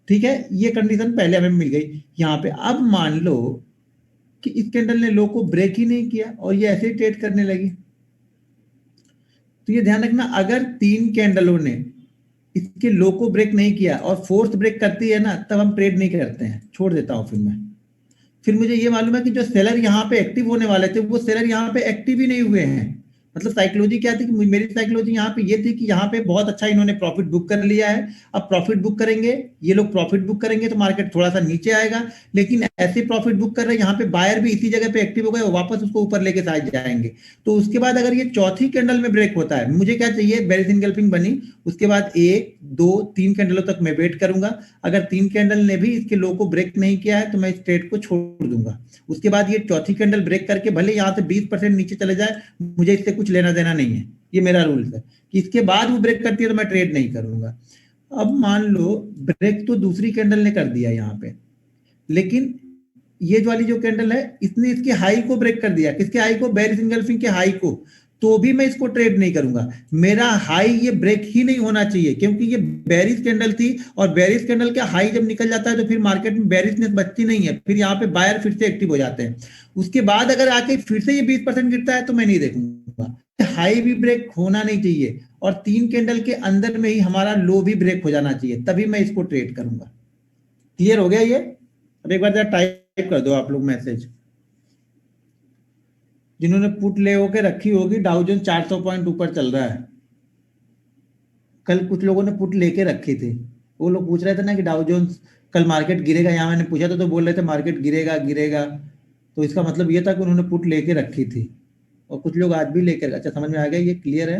ठीक है। ये कंडीशन पहले हमें मिल गई यहाँ पे। अब मान लो कि इस कैंडल ने लो को ब्रेक ही नहीं किया और ये ऐसे ही ट्रेड करने लगी, तो ये ध्यान रखना, अगर 3 कैंडलों ने इसके लो को ब्रेक नहीं किया और फोर्थ ब्रेक करती है ना, तब हम ट्रेड नहीं करते हैं, छोड़ देता हूं फिर मैं, फिर मुझे ये मालूम है कि जो सेलर यहाँ पे एक्टिव होने वाले थे वो सेलर यहाँ पे एक्टिव ही नहीं हुए हैं। मतलब साइकोलॉजी क्या थी कि मेरी साइकोलॉजी यहाँ पे ये थी कि यहाँ पे बहुत अच्छा इन्होंने प्रॉफिट बुक कर लिया है। अब प्रॉफिट बुक करेंगे, ये लोग प्रॉफिट बुक करेंगे तो मार्केट थोड़ा सा नीचे आएगा, लेकिन ऐसे प्रॉफिट बुक कर रहे हैं यहाँ पे बायर भी इसी जगह पे एक्टिव हो गए, वो वापस उसको ऊपर लेके साइड जाएंगे। तो उसके बाद अगर ये चौथी कैंडल में ब्रेक होता है, मुझे क्या चाहिए, बेरिश इनगल्फिंग बनी, उसके बाद 1 2 3 कैंडलों तक मैं वेट करूंगा। अगर 3 कैंडल ने भी इसके लो को ब्रेक नहीं किया है तो मैं इस ट्रेड को छोड़ दूंगा। उसके बाद ये चौथी कैंडल ब्रेक करके भले यहाँ से 20% नीचे चले जाए, मुझे इससे कुछ लेना देना नहीं है। ये मेरा रूल है कि इसके बाद वो ब्रेक करती है तो मैं ट्रेड नहीं करूंगा। अब मान लो ब्रेक तो दूसरी कैंडल ने कर दिया यहाँ पे, लेकिन ये वाली जो कैंडल है इसने इसके हाई को ब्रेक कर दिया। किसके हाई को, बेरिश इनगल्फिंग के हाई को। तो भी मैं इसको ट्रेड नहीं करूंगा। मेरा हाई ये ब्रेक ही नहीं होना चाहिए, क्योंकि ये बेरिश कैंडल थी और बेरिश कैंडल का हाई जब निकल जाता है तो फिर मार्केट में बेरिशनेस बचती नहीं है, फिर यहाँ पे बायर फिर से एक्टिव हो जाते हैं। उसके बाद अगर आके फिर से ये 20% गिरता है तो मैं नहीं देखूंगा। हाई भी ब्रेक होना नहीं चाहिए और 3 कैंडल के अंदर में ही हमारा लो भी ब्रेक हो जाना चाहिए, तभी मैं इसको ट्रेड करूंगा। क्लियर हो गया ये? अब एक बार जरा टाइप कर दो आप लोग मैसेज, जिन्होंने पुट ले होके रखी होगी। डाउ जोन्स 400 पॉइंट ऊपर चल रहा है। कल कुछ लोगों ने पुट लेके रखी थी, वो लोग पूछ रहे थे ना कि डाउ जोन्स कल मार्केट गिरेगा, यहाँ मैंने पूछा था तो बोल रहे थे मार्केट गिरेगा गिरेगा। तो इसका मतलब ये था कि उन्होंने पुट लेके रखी थी, और कुछ लोग आज भी लेकर। अच्छा, समझ में आ गया, ये क्लियर है?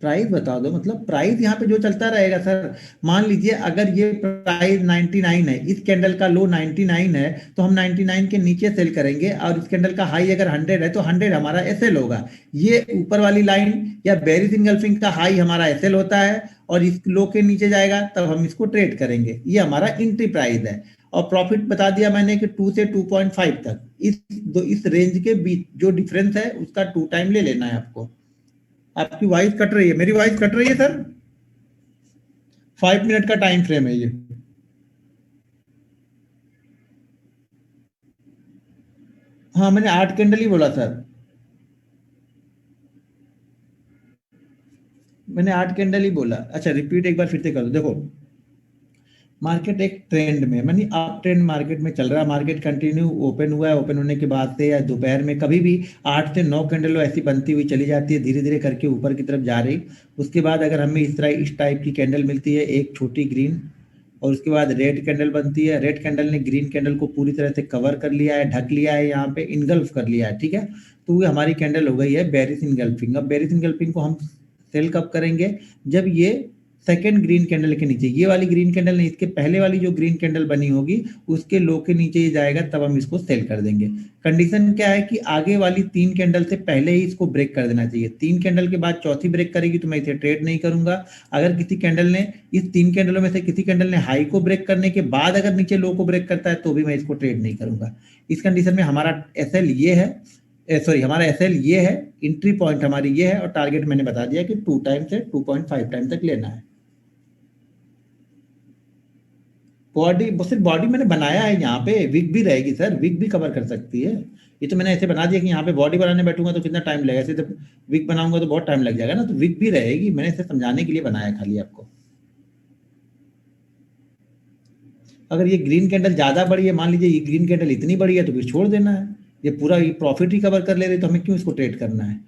प्राइस बता दो, मतलब प्राइस यहाँ पे जो चलता रहेगा सर। मान लीजिए अगर ये प्राइस 99 है, इस कैंडल का लो 99 है, तो हम 99 के नीचे सेल करेंगे, और इस कैंडल का हाई अगर 100 है तो 100 हमारा एसएल होगा। ये ऊपर वाली लाइन या बेरिश इनगल्फिंग का हाई हमारा एसएल होता है, और इस लो के नीचे जाएगा तब हम इसको ट्रेड करेंगे। ये हमारा एंट्री प्राइस है। और प्रॉफिट बता दिया मैंने कि 2 से 2.5 तक, इस रेंज के बीच जो डिफरेंस है उसका 2 टाइम ले लेना है आपको। आपकी वॉइस कट रही है, मेरी वॉइस कट रही है सर? 5 मिनट का टाइम फ्रेम है ये। हाँ, मैंने 8 कैंडल ही बोला सर। मैंने 8 कैंडल ही बोला। अच्छा, रिपीट एक बार फिर से कर दो। देखो, मार्केट एक ट्रेंड में, मानी अप ट्रेंड मार्केट में चल रहा है। मार्केट कंटिन्यू ओपन हुआ है, ओपन होने के बाद से या दोपहर में कभी भी 8 से 9 कैंडल ऐसी बनती हुई चली जाती है, धीरे धीरे करके ऊपर की तरफ जा रही। उसके बाद अगर हमें इस टाइप की कैंडल मिलती है, एक छोटी ग्रीन, और उसके बाद रेड कैंडल बनती है। रेड कैंडल ने ग्रीन कैंडल को पूरी तरह से कवर कर लिया है, ढक लिया है, यहाँ पे इनगल्फ कर लिया है, ठीक है। तो ये हमारी कैंडल हो गई है बेरिश इनगल्फिंग। अब बेरिश इनगल्फिंग को हम सेल कब करेंगे, जब ये सेकंड ग्रीन कैंडल के नीचे, ये वाली ग्रीन कैंडल नहीं, इसके पहले वाली जो ग्रीन कैंडल बनी होगी उसके लो के नीचे ये जाएगा, तब हम इसको सेल कर देंगे। कंडीशन क्या है कि आगे वाली 3 कैंडल से पहले ही इसको ब्रेक कर देना चाहिए। 3 कैंडल के बाद चौथी ब्रेक करेगी तो मैं इसे ट्रेड नहीं करूंगा। अगर किसी कैंडल ने, इस 3 कैंडलों में से किसी कैंडल ने हाई को ब्रेक करने के बाद अगर नीचे लो को ब्रेक करता है तो भी मैं इसको ट्रेड नहीं करूंगा। इस कंडीशन में हमारा एसएल ये है, सॉरी, हमारा एसएल ये है, एंट्री पॉइंट हमारी ये है, और टारगेट मैंने बता दिया कि 2 टाइम से 2.5 टाइम तक लेना है। बॉडी, सिर्फ बॉडी मैंने बनाया है, यहाँ पे विक भी रहेगी सर, विक भी कवर कर सकती है। ये तो मैंने ऐसे बना दिया कि यहाँ पे बॉडी बनाने बैठूंगा तो कितना टाइम लगेगा, सिर्फ विक बनाऊंगा तो बहुत टाइम लग जाएगा ना, तो विक भी रहेगी। मैंने इसे समझाने के लिए बनाया खाली आपको। अगर ये ग्रीन कैंडल ज्यादा बड़ी है, मान लीजिए ये ग्रीन कैंडल इतनी बड़ी है, तो फिर छोड़ देना है। ये पूरा ये प्रॉफिट ही कवर कर ले रही, तो हमें क्यों इसको ट्रेड करना है।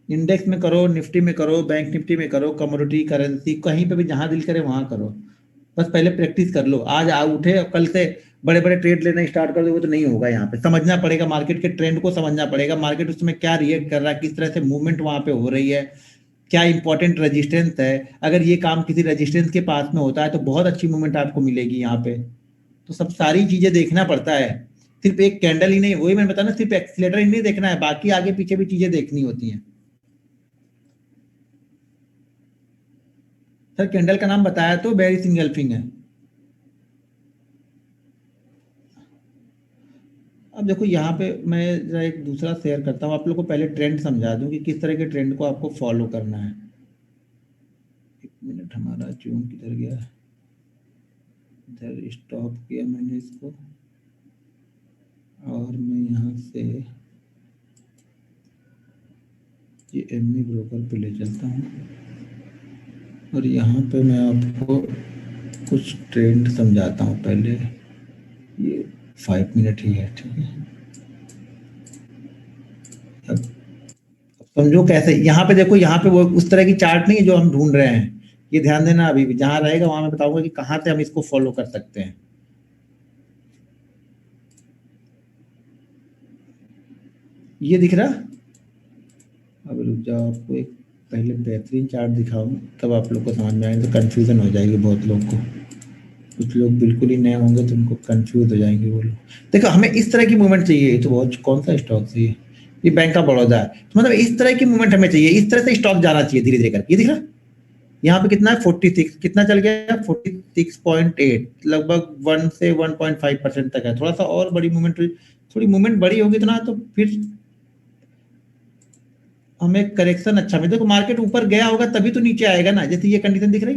इंडेक्स में करो, निफ्टी में करो, बैंक निफ्टी में करो, कमोडिटी करेंसी, कहीं पे भी जहां दिल करे वहां करो। बस पहले प्रैक्टिस कर लो। आज आ उठे और कल से बड़े बड़े ट्रेड लेना स्टार्ट कर दोगे तो नहीं होगा। यहाँ पे समझना पड़ेगा, मार्केट के ट्रेंड को समझना पड़ेगा, मार्केट उसमें क्या रिएक्ट कर रहा है, किस तरह से मूवमेंट वहां पे हो रही है, क्या इंपॉर्टेंट रेजिस्टेंस है। अगर ये काम किसी रेजिस्टेंस के पास में होता है तो बहुत अच्छी मूवमेंट आपको मिलेगी यहाँ पे। तो सब सारी चीजें देखना पड़ता है, सिर्फ एक कैंडल ही नहीं। वही मैंने बताया ना, सिर्फ एक्सीलेटर ही नहीं देखना है, बाकी आगे पीछे भी चीजें देखनी होती हैं। सर कैंडल का नाम बताया तो बेरिश इनगल्फिंग है। अब देखो यहाँ पे मैं जरा एक दूसरा शेयर करता हूँ आप लोग को, पहले ट्रेंड समझा दूं कि किस तरह के ट्रेंड को आपको फॉलो करना है। एक मिनट, हमारा जूम किधर गया, इधर स्टॉप किया मैंने इसको, और मैं यहाँ से ये एमई ब्रोकर पे ले चलता हूँ, और यहाँ पे मैं आपको कुछ ट्रेंड समझाता हूँ पहले। ये 5 मिनट ही है, ठीक है। अब समझो कैसे, यहाँ पे देखो, यहाँ पे वो उस तरह की चार्ट नहीं है जो हम ढूंढ रहे हैं। ये ध्यान देना, अभी भी जहाँ रहेगा वहां मैं बताऊंगा कि कहाँ से हम इसको फॉलो कर सकते हैं। ये दिख रहा। अब रुक जाओ, आपको एक पहले बेहतरीन चार्ट दिखाऊं, तब आप लोग को समझ में आएगा। तो कंफ्यूजन हो जाएगी बहुत लोग को, कुछ लोग बिल्कुल ही नए होंगे तो उनको कंफ्यूज हो जाएंगे वो लोग। देखो हमें इस तरह की मूवमेंट चाहिए। ये तो बहुत, कौन सा स्टॉक चाहिए? ये बैंक ऑफ बड़ौदा है। तो मतलब इस तरह की मूवमेंट हमें चाहिए, इस तरह से स्टॉक जाना चाहिए धीरे धीरे करके। ये दिख रहा, यहाँ पे कितना है 46, कितना चल गया 46.8, लगभग 1 से 1.5% तक है। थोड़ा सा और बड़ी मूवमेंट, थोड़ी मूवमेंट बड़ी होगी तो ना, तो फिर हमें करेक्शन अच्छा मिले। देखो मार्केट ऊपर गया होगा तभी तो नीचे आएगा ना। जैसे ये कंडीशन दिख रही,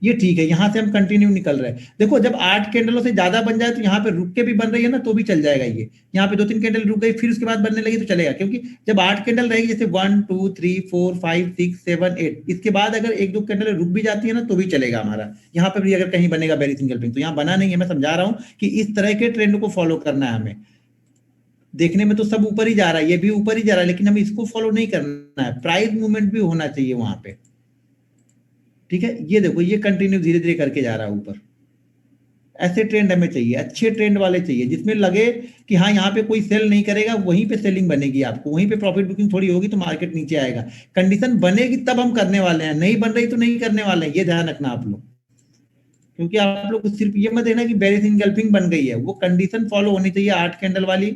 ये ठीक है, यहाँ से हम कंटिन्यू निकल रहे हैं। देखो जब 8 कैंडलों से ज्यादा बन जाए तो यहाँ पे रुक के भी बन रही है ना, तो भी चल जाएगा ये। यहाँ पे 2-3 कैंडल रुक गई, फिर उसके बाद बनने लगी तो चलेगा, क्योंकि जब 8 कैंडल रहेगी, जैसे 1 2 3 4 5 6 7 8, इसके बाद अगर 1-2 कैंडल रुक भी जाती है ना तो भी चलेगा हमारा। यहाँ पे भी अगर कहीं बनेगा बेरिश इंगल्फिंग, तो यहाँ बना नहीं है। मैं समझा रहा हूँ कि इस तरह के ट्रेंड को फॉलो करना है हमें। देखने में तो सब ऊपर ही जा रहा है, ये भी ऊपर ही जा रहा है, लेकिन हमें इसको फॉलो नहीं करना है। प्राइस मूवमेंट भी होना चाहिए वहां पे, ठीक है। ये देखो, ये कंटिन्यू धीरे धीरे करके जा रहा है ऊपर। ऐसे ट्रेंड हमें चाहिए, अच्छे ट्रेंड वाले चाहिए, जिसमें लगे कि हाँ यहाँ पे कोई सेल नहीं करेगा, वहीं पे सेलिंग बनेगी आपको, वहीं पे प्रॉफिट बुकिंग थोड़ी होगी तो मार्केट नीचे आएगा। कंडीशन बनेगी तब हम करने वाले हैं, नहीं बन रही तो नहीं करने वाले हैं, ये ध्यान रखना आप लोग। क्योंकि आप लोग सिर्फ ये मत देखना कि बेरिश इंगल्फिंग बन गई है, वो कंडीशन फॉलो होनी चाहिए 8 कैंडल वाली,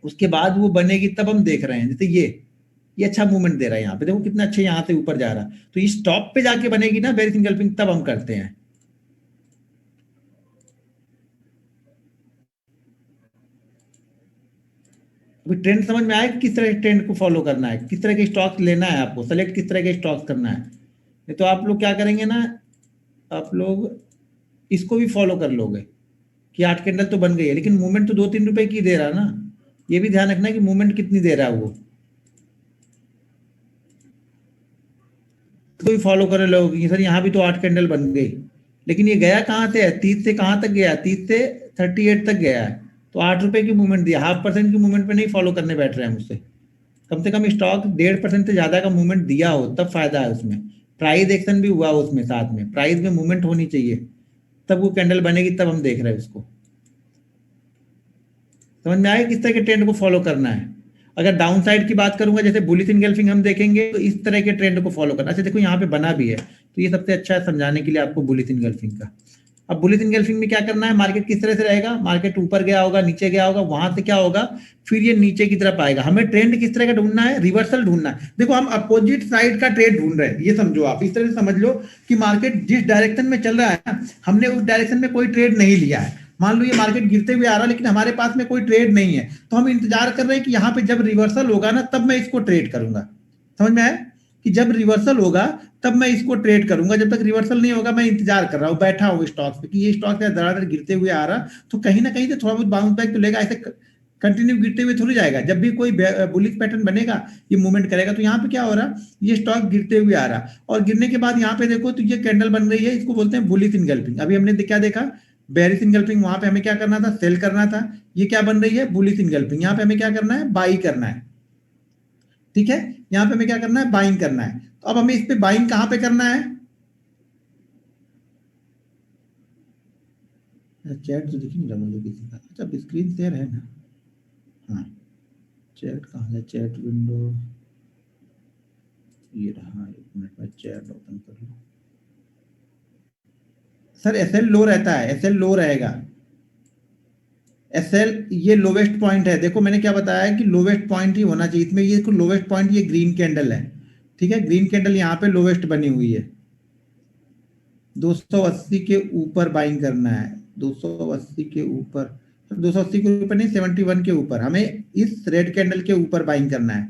उसके बाद वो बनेगी तब हम देख रहे हैं। जैसे ये अच्छा मूवमेंट दे रहा है, यहाँ पे देखो कितना अच्छे यहाँ से ऊपर जा रहा है। तो इस टॉप पे जाके बनेगी ना बेरिश इंगल्फिंग, तब हम करते हैं। अभी ट्रेंड समझ में आया कि किस तरह के ट्रेंड को फॉलो करना है, किस तरह के स्टॉक्स लेना है, आपको सेलेक्ट किस तरह के स्टॉक्स करना है। नहीं तो आप लोग क्या करेंगे ना, आप लोग इसको भी फॉलो कर लोगे कि 8 कैंडल तो बन गई है, लेकिन मूवमेंट तो 2-3 रुपए की दे रहा है ना। ये भी ध्यान रखना है कि मूवमेंट कितनी दे रहा है वो, तो भी फॉलो कर लोगे कि सर यहाँ भी तो 8 कैंडल बन गई, लेकिन ये गया कहाँ से है, 30 से कहाँ तक गया, 30 से 38 तक गया है। तो 8 रुपए की मूवमेंट दिया, 0.5% की मूवमेंट पे नहीं फॉलो करने बैठ रहे हैं मुझसे। कम से कम स्टॉक 1.5% से ज्यादा का मूवमेंट दिया हो तब फायदा है उसमें। प्राइस एक्शन भी हुआ हो उसमें, साथ में प्राइस में मूवमेंट होनी चाहिए, तब वो कैंडल बनेगी, तब हम देख रहे हैं उसको। समझ में आया किस तरह के ट्रेंड को फॉलो करना है। अगर डाउन साइड की बात करूंगा, जैसे बुलिश इंगल्फिंग हम देखेंगे, तो इस तरह के ट्रेंड को फॉलो करना। अच्छा देखो यहाँ पे बना भी है, तो ये सबसे अच्छा है समझाने के लिए आपको बुलिश इंगल्फिंग का। अब बुलिश इंगल्फिंग में क्या करना है, मार्केट किस तरह से रहेगा, मार्केट ऊपर गया होगा, नीचे गया होगा, वहां से क्या होगा, फिर ये नीचे की तरफ आएगा। हमें ट्रेंड किस तरह का ढूंढना है, रिवर्सल ढूंढना है। देखो हम अपोजिट साइड का ट्रेड ढूंढ रहे हैं, ये समझो आप, इस तरह से समझ लो कि मार्केट जिस डायरेक्शन में चल रहा है ना, हमने उस डायरेक्शन में कोई ट्रेड नहीं लिया है। मान लो ये मार्केट गिरते हुए आ रहा है, लेकिन हमारे पास में कोई ट्रेड नहीं है, तो हम इंतजार कर रहे हैं कि यहाँ पे जब रिवर्सल होगा ना, तब मैं इसको ट्रेड करूंगा। समझ में आया कि जब रिवर्सल होगा तब मैं इसको ट्रेड करूंगा, जब तक रिवर्सल नहीं होगा मैं इंतजार कर रहा हूँ, बैठा हूँ स्टॉक पे कि ये स्टॉक धड़ाधड़ गिरते हुए आ रहा, तो कहीं ना कहीं से थोड़ा बहुत बाउंस बैक तो लेगा। ऐसे कंटिन्यू गिरते हुए थोड़ी जाएगा। जब भी कोई बुलिश पैटर्न बनेगा, ये मूवमेंट करेगा। तो यहाँ पे क्या हो रहा, ये स्टॉक गिरते हुए आ रहा, और गिरने के बाद यहाँ पे देखो तो ये कैंडल बन रही है, इसको बोलते हैं बुलिश इंगल्फिंग। अभी हमने क्या देखा, बेरिश इंगल्फिंग, वहां पे हमें क्या करना था, सेल करना था। ये क्या बन रही है, बुलिश इंगल्फिंग, यहाँ पे हमें क्या करना है, बाई करना है, ठीक है। यहाँ पे हमें क्या करना है, बाइंग करना है। तो अब हमें इस पे बाइंग कहाँ पे करना है, चैट तो दिख नहीं रहा मुझे किसी का। अच्छा स्क्रीन शेयर है ना, हाँ। चैट कहाँ है, चैट विंडो, ये रहा, 1 मिनट में चैट ओपन कर लो। सर एसएल लो रहता है, एसएल लो रहेगा। एसएल ये लोवेस्ट पॉइंट है, देखो मैंने क्या बताया कि लोवेस्ट पॉइंट ही होना चाहिए इसमें। ये लोवेस्ट पॉइंट, ये ग्रीन कैंडल है, ठीक है। ग्रीन कैंडल यहाँ पे लोवेस्ट बनी हुई है। 280 के ऊपर बाइंग करना है, 280 के ऊपर, 280 के ऊपर नहीं, 71 के ऊपर, हमें इस रेड कैंडल के ऊपर बाइंग करना है।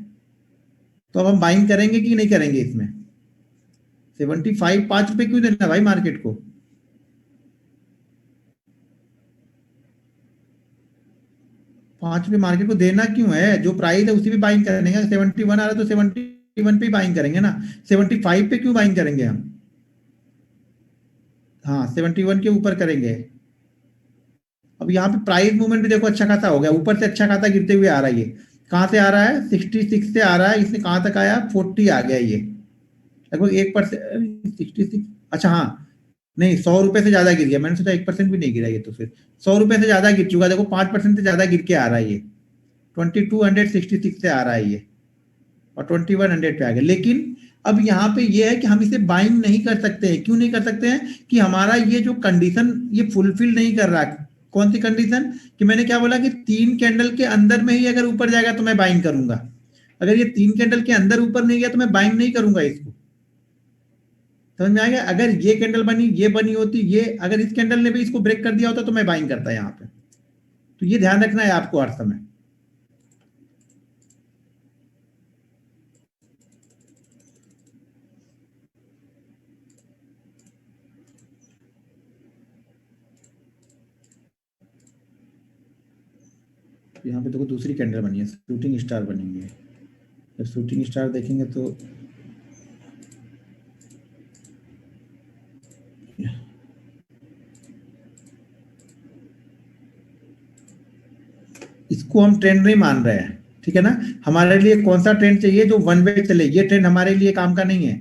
तो अब हम बाइंग करेंगे कि नहीं करेंगे इसमें। 75, 5 रुपए क्यों देना भाई मार्केट को, 5 रुपए मार्केट को देना क्यों है, जो प्राइस है उसी पे बाइंग करेंगे। 71 आ रहा है तो 71 पे बाइंग करेंगे ना, 75 पे क्यों बाइंग करेंगे हम। हाँ 71 के ऊपर करेंगे। अब यहाँ पे प्राइस मूवमेंट भी देखो अच्छा खासा हो गया, ऊपर से अच्छा खासा गिरते हुए आ रहा है। ये कहाँ से आ रहा है? 66 से आ रहा है, इसने कहाँ तक आया? 40 आ गया ये, लगभग 1%। 66, अच्छा हाँ, नहीं 100 रुपए से ज्यादा गिर गया, मैंने सोचा 1% भी नहीं गिरा ये, तो फिर 100 रुपए से ज्यादा गिर चुका, देखो 5% से ज्यादा गिर के आ रहा है ये। 2266 से आ रहा है ये, और 2100 पे आ गया। लेकिन अब यहाँ पे ये है कि हम इसे बाइंग नहीं कर सकते हैं। क्यों नहीं कर सकते हैं? कि हमारा ये जो कंडीशन ये फुलफिल नहीं कर रहा। कौन सी कंडीशन? कि मैंने क्या बोला कि 3 कैंडल के अंदर में ही अगर ऊपर जाएगा तो मैं बाइंग करूंगा। अगर ये 3 कैंडल के अंदर ऊपर नहीं गया तो मैं बाइंग नहीं करूंगा इसको। समझ में आ गया? अगर ये कैंडल बनी, ये बनी होती, ये अगर इस कैंडल ने भी इसको ब्रेक कर दिया होता तो मैं बाइंग करता यहाँ पे। तो ये ध्यान रखना है आपको हर समय। यहाँ पे देखो दूसरी कैंडल बनी है, शूटिंग स्टार बनी हुई है। जब शूटिंग स्टार देखेंगे तो इसको हम ट्रेंड नहीं मान रहे हैं, ठीक है ना। हमारे लिए कौन सा ट्रेंड चाहिए? जो वन वे चले। ये ट्रेंड हमारे लिए काम का नहीं है।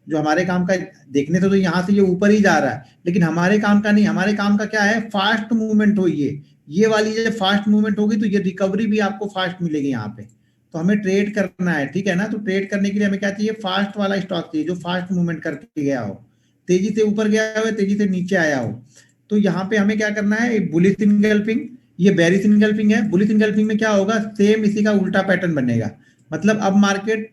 जो हमारे काम का, देखने से तो यहाँ से ये ऊपर ही जा रहा है, लेकिन हमारे काम का नहीं। हमारे काम का क्या है? फास्ट मूवमेंट हो। ये वाली जब फास्ट मूवमेंट होगी तो ये रिकवरी भी आपको फास्ट मिलेगी यहाँ पे। तो हमें ट्रेड करना है, ठीक है ना। तो ट्रेड करने के लिए हमें क्या चाहिए? फास्ट वाला स्टॉक चाहिए, जो फास्ट मूवमेंट करके गया हो, तेजी से ऊपर गया हो, तेजी से नीचे आया हो। तो यहाँ पे हमें क्या करना है? एक बुलिश इनगल्फिंग, ये बेरिश इनगल्फिंग है। बुलिश इनगल्फिंग में क्या होगा? सेम इसी का उल्टा पैटर्न बनेगा। मतलब अब मार्केट,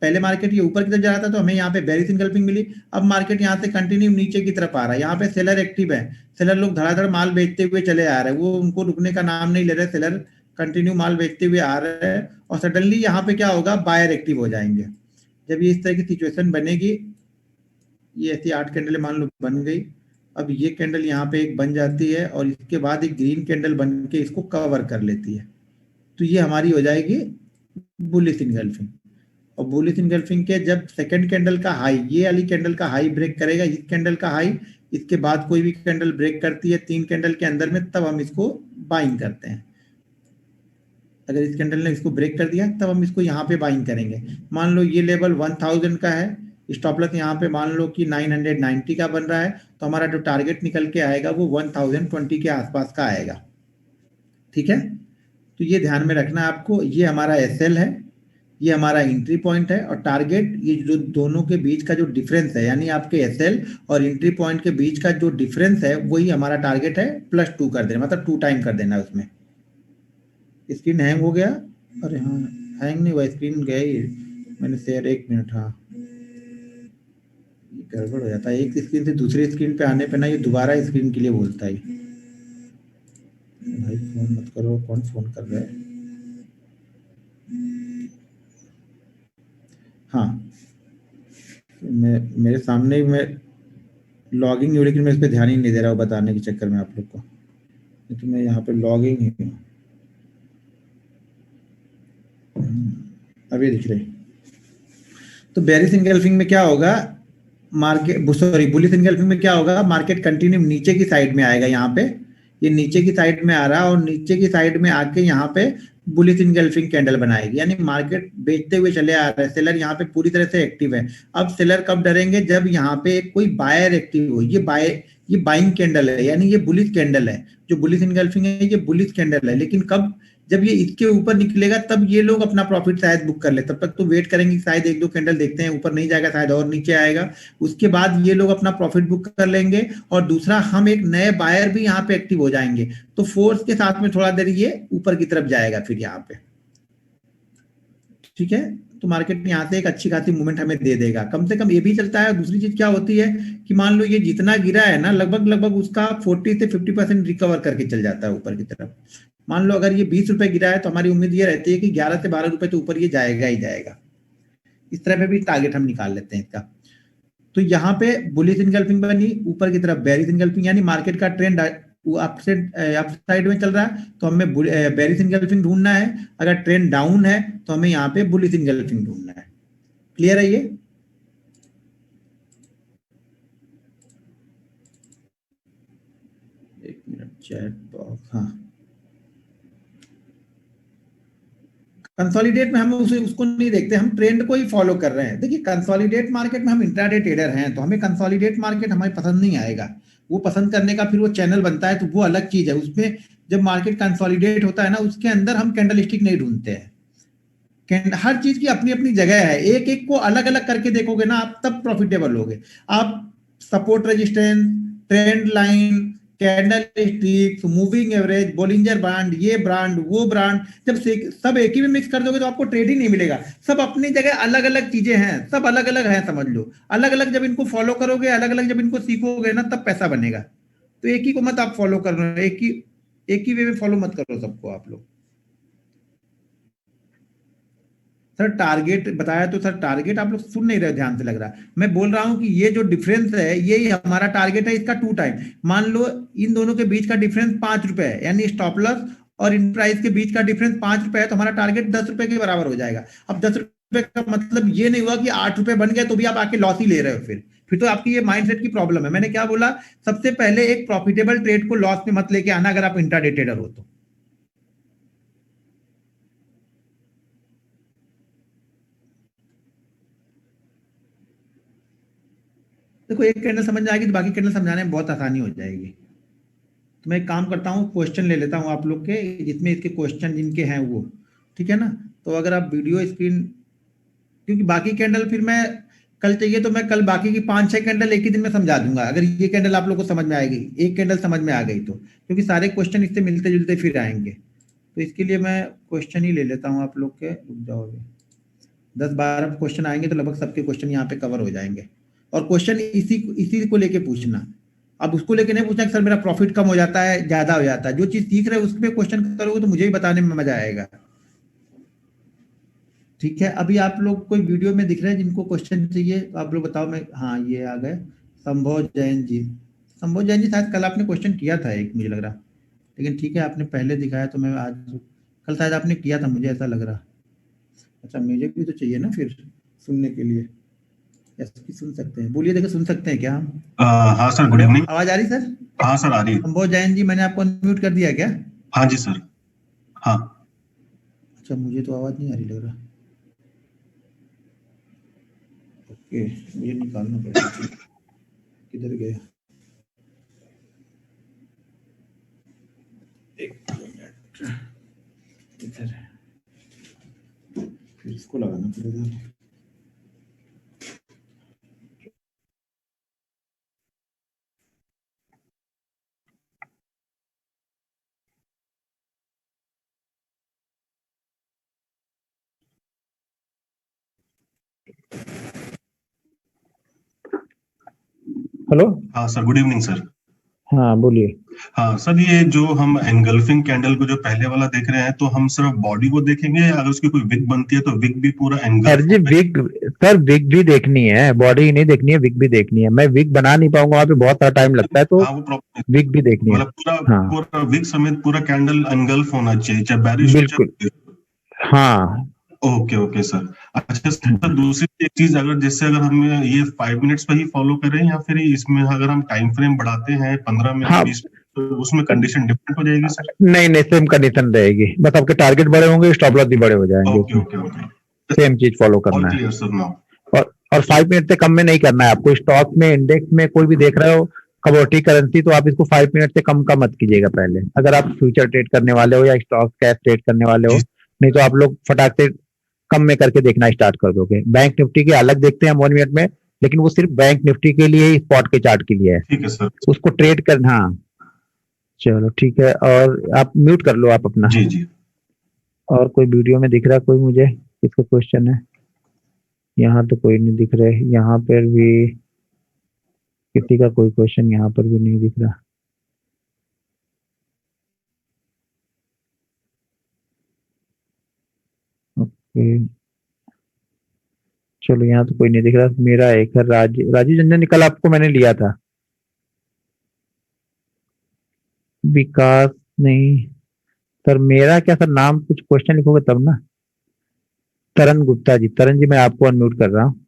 पहले मार्केट ये ऊपर की तरफ जा रहा था तो हमें यहाँ पे बेरिश इनगल्फिंग मिली। अब मार्केट यहाँ से कंटिन्यू नीचे की तरफ आ रहा है। यहाँ पे सेलर एक्टिव है, सेलर लोग धड़ाधड़ माल बेचते हुए चले आ रहे हैं, वो उनको रुकने का नाम नहीं ले रहे। सेलर कंटिन्यू माल बेचते हुए आ रहे हैं, और सडनली यहाँ पे क्या होगा? बायर एक्टिव हो जाएंगे। जब ये इस तरह की सिचुएशन बनेगी, ये ऐसी 8 कैंडल मान लो बन गई। अब ये कैंडल यहाँ पे एक बन जाती है, और इसके बाद एक ग्रीन कैंडल बन के इसको कवर कर लेती है। तो ये हमारी हो जाएगी बुलिश इनगल्फिंग। और बुलिश इनगल्फिंग के जब सेकंड कैंडल का हाई, ये वाली कैंडल का हाई ब्रेक करेगा, इस कैंडल का हाई, इसके बाद कोई भी कैंडल ब्रेक करती है 3 कैंडल के अंदर में, तब हम इसको बाइंग करते हैं। अगर इस कैंडल ने इसको ब्रेक कर दिया तब हम इसको यहाँ पे बाइंग करेंगे। मान लो ये लेवल 1000 का है, स्टॉप लॉस यहाँ पे मान लो कि 990 का बन रहा है, तो हमारा जो टारगेट निकल के आएगा वो 1020 के आसपास का आएगा, ठीक है। तो ये ध्यान में रखना है आपको। ये हमारा एसएल है, ये हमारा एंट्री पॉइंट है, और टारगेट, ये जो दोनों के बीच का जो डिफरेंस है, यानी आपके एसएल और एंट्री पॉइंट के बीच का जो डिफरेंस है, वही हमारा टारगेट है। +2 कर देना, मतलब 2 टाइम कर देना उसमें। स्क्रीन हैंग हो गया? अरे हाँ, हैंग नहीं हुआ, स्क्रीन गई। मैंने शेयर, 1 मिनट, हाँ, ये गड़बड़ हो जाता है। एक स्क्रीन से दूसरी स्क्रीन पे आने पे ना ये दोबारा स्क्रीन के लिए बोलता है। भाई फोन मत करो, कौन फोन कर रहा है? हाँ, मेरे सामने ही मैं लॉगिंग हूँ, लेकिन मैं इस पर ध्यान ही नहीं दे रहा हूँ बताने के चक्कर में आप लोग को। तो मैं यहाँ पे लॉगिंग ही हूँ। अभी दिख रही। तो बेरिश इनगल्फिंग में क्या होगा? मार्केट, सॉरी, बुलिश इनगल्फिंग में क्या होगा? मार्केट कंटिन्यू नीचे की साइड में आएगा। यहाँ पे ये नीचे की साइड में आ रहा है, और नीचे की साइड में आके यहाँ पे बुलिश इनगल्फिंग कैंडल बनाएगी, यानी मार्केट बेचते हुए चले आ रहे हैं। सेलर यहाँ पे पूरी तरह से एक्टिव है। अब सेलर कब डरेंगे? जब यहाँ पे कोई बायर एक्टिव हो। ये बाइंग कैंडल है, यानी ये बुलिश कैंडल है। जो बुलिश इनगल्फिंग है ये बुलिश कैंडल है, लेकिन कब? जब ये इसके ऊपर निकलेगा तब ये लोग अपना प्रॉफिट शायद बुक कर ले। तब तक तो वेट करेंगे, शायद 1-2 कैंडल देखते हैं, ऊपर नहीं जाएगा, शायद और नीचे आएगा। उसके बाद ये लोग अपना प्रॉफिट बुक कर लेंगे, और दूसरा, हम एक नए बायर भी यहाँ पे एक्टिव हो जाएंगे। तो फोर्स के साथ में थोड़ा देर ये ऊपर की तरफ जाएगा फिर यहाँ पे, ठीक है। तो मार्केट यहाँ से एक अच्छी खासी मूवमेंट हमें दे देगा, कम से कम ये भी चलता है। दूसरी चीज क्या होती है कि मान लो ये जितना गिरा है ना, लगभग लगभग उसका 40 से 50% रिकवर करके चल जाता है ऊपर की तरफ। मान लो अगर ये 20 रुपए गिरा है, तो हमारी उम्मीद ये रहती है कि 11 से 12 रुपए तो ऊपर ये जाएगा ही जाएगा। इस तरह पे भी टारगेट हम निकाल लेते हैं इसका। तो यहाँ पे बुलिश इनगल्फिंग बनी, ऊपर की तरफ बेरिश इनगल्फिंग, यानी मार्केट का ट्रेंड अप साइड में चल रहा है, तो हमें बेरिश इनगल्फिंग ढूंढना है। अगर ट्रेंड डाउन है तो हमें यहाँ पे बुलिश इनगल्फिंग ढूंढना है। क्लियर है ये? चैट बॉक्स, हाँ। कंसोलिडेट में हम उसको नहीं देखते, हम ट्रेंड को ही फॉलो कर रहे हैं। देखिए कंसोलिडेट मार्केट में हम इंट्राडे ट्रेडर हैं, तो हमें कंसोलिडेट मार्केट हमारी पसंद नहीं आएगा। वो पसंद करने का फिर वो चैनल बनता है, तो वो अलग चीज है। उसमें जब मार्केट कंसोलिडेट होता है ना, उसके अंदर हम कैंडलस्टिक नहीं ढूंढते हैं। हर चीज की अपनी अपनी जगह है, एक एक को अलग अलग करके देखोगे ना आप, तब प्रॉफिटेबल होगे आप। Support resistance, trend line, candle sticks, moving average, Bollinger brand, ये ब्रांड वो ब्रांड, जब सब एक ही में मिक्स कर दोगे तो आपको ट्रेड ही नहीं मिलेगा। सब अपनी जगह अलग अलग चीजें हैं, सब अलग अलग हैं, समझ लो। अलग अलग जब इनको फॉलो करोगे, अलग अलग जब इनको सीखोगे ना, तब पैसा बनेगा। तो एक ही को मत आप फॉलो कर रहे हो, एक ही वे में फॉलो मत करो सबको आप लोग। सर टारगेट बताया तो सर, टारगेट आप लोग सुन नहीं रहे, ध्यान से लग रहा। मैं बोल रहा हूं कि ये जो डिफरेंस है, ये ही हमारा टारगेट है, इसका 2 टाइम। मान लो इन दोनों के बीच का डिफरेंस 5 रुपए है, यानी स्टॉप लॉस और इन प्राइस के बीच का डिफरेंस 5 रुपए है, तो हमारा टारगेट 10 रुपए के बराबर हो जाएगा। अब 10 रुपए का मतलब ये नहीं हुआ कि 8 रुपए बन गए तो भी आप आके लॉस ही ले रहे हो। फिर तो आपकी ये माइंडसेट की प्रॉब्लम है। मैंने क्या बोला, सबसे पहले एक प्रॉफिटेबल ट्रेड को लॉस में मत लेके आना, अगर आप इंट्राडे ट्रेडर हो तो। देखो एक कैंडल समझ में आएगी तो बाकी कैंडल समझाने में बहुत आसानी हो जाएगी। तो मैं एक काम करता हूँ, क्वेश्चन ले लेता हूँ आप लोग के, जिसमें इसके क्वेश्चन जिनके हैं वो, ठीक है ना। तो अगर आप वीडियो स्क्रीन, क्योंकि बाकी कैंडल फिर मैं कल चाहिए तो मैं कल बाकी की 5-6 कैंडल एक ही दिन में समझा दूंगा, अगर ये कैंडल आप लोग को समझ में आएगी, एक कैंडल समझ में आ गई तो, क्योंकि सारे क्वेश्चन इससे मिलते जुलते फिर आएंगे। तो इसके लिए मैं क्वेश्चन ही ले लेता हूँ आप लोग के, रुक जाओ अभी। 10-12 क्वेश्चन आएंगे तो लगभग सबके क्वेश्चन यहाँ पे कवर हो जाएंगे। और क्वेश्चन इसी इसी को लेके पूछना। अब उसको लेके नहीं पूछना कि सर मेरा प्रॉफिट कम हो जाता है, ज्यादा हो जाता है। जो चीज सीख रहे हो उस पर क्वेश्चन करोगे तो मुझे भी बताने में मजा आएगा। ठीक है, अभी आप लोग कोई वीडियो में दिख रहे हैं जिनको क्वेश्चन चाहिए तो आप लोग बताओ। मैं, हाँ ये आ गए, संभव जैन जी। संभव जैन जी शायद कल आपने क्वेश्चन किया था एक, मुझे लग रहा। लेकिन ठीक है, आपने पहले दिखाया तो मैं आज, कल शायद आपने किया था, मुझे ऐसा लग रहा। अच्छा मुझे भी तो चाहिए ना फिर सुनने के लिए। एसपी सुन सकते हैं, बोलिए, देखो सुन सकते हैं क्या हम? हाँ सर, गुड हेलो, इवनिंग। आवाज आ रही सर? हाँ सर, आ रही है। संभव जैन जी, मैंने आपको अनम्यूट कर दिया क्या? हाँ जी सर। हाँ। अच्छा मुझे तो आवाज नहीं आ रही लग रहा। ओके, मुझे निकालना पड़ेगा। किधर गए? एक मिनट, इधर है। फिर इसको लगाना पड़ेगा। हेलो। हाँ सर, गुड इवनिंग सर। हाँ बोलिए। हाँ सर, ये जो हम एंगल्फिंग कैंडल को जो पहले वाला देख रहे हैं, तो हम सिर्फ बॉडी को देखेंगे, या अगर उसकी कोई विग बनती है तो विग भी पूरा सर एंगल्फ जी होता है? विग, सर विग भी देखनी है, बॉडी ही नहीं देखनी है, विग भी देखनी है। मैं विग बना नहीं पाऊंगा, वहां पे बहुत सारा टाइम लगता है, तो हाँ वो प्रॉब्लम, विग भी देखनी है। मतलब पूरा हाँ पूरा विग समेत पूरा कैंडल एंगल्फ होना चाहिए, चाहे बैरिश हो बिल्कुल। चाहे। हाँ। Okay okay sir. अच्छा सर, दूसरी एक चीज, अगर जैसे अगर हम ये 5 मिनट्स पे ही फॉलो करें, या फिर इसमें अगर हम टाइम फ्रेम बढ़ाते हैं 15 मिनट हाँ 20 मिनट, तो उसमें कंडीशन डिफरेंट हो जाएगी सर? नहीं नहीं, सेम कंडीशन रहेगी, बस आपके टारगेट बड़े होंगे, स्टॉप लॉस भी बड़े हो जाएंगे ओके उसमें। Okay okay. सेम चीज फॉलो ऑल करना है। Clear sir now. और 5 मिनट से कम में नहीं करना है आपको। स्टॉक में, इंडेक्स में कोई भी देख रहे हो, कमोडिटी करेंसी, तो आप इसको 5 मिनट से कम का मत कीजिएगा पहले, अगर आप फ्यूचर ट्रेड करने वाले हो या स्टॉक कैश ट्रेड करने वाले जी। हो। नहीं तो आप लोग फटाक से कम में करके देखना स्टार्ट कर दोगे। बैंक निफ्टी के अलग देखते हैं हम 1 मिनट में, लेकिन वो सिर्फ बैंक निफ्टी के लिए ही, स्पॉट के चार्ट के लिए है। ठीक है सर। उसको ट्रेड करना, हाँ। चलो ठीक है, और आप म्यूट कर लो आप अपना। जी जी। और कोई वीडियो में दिख रहा है कोई मुझे, किसका क्वेश्चन है? यहाँ तो कोई नहीं दिख रहा है, यहाँ पर भी किसी का कोई क्वेश्चन यहाँ पर भी नहीं दिख रहा। ओके, चलो यहाँ तो कोई नहीं दिख रहा। मेरा एक है राजीव रंजन, कल आपको मैंने लिया था। विकास नहीं। सर मेरा क्या सर, नाम कुछ क्वेश्चन लिखोगे तब ना। तरन गुप्ता जी, तरन जी मैं आपको अनम्यूट कर रहा हूँ।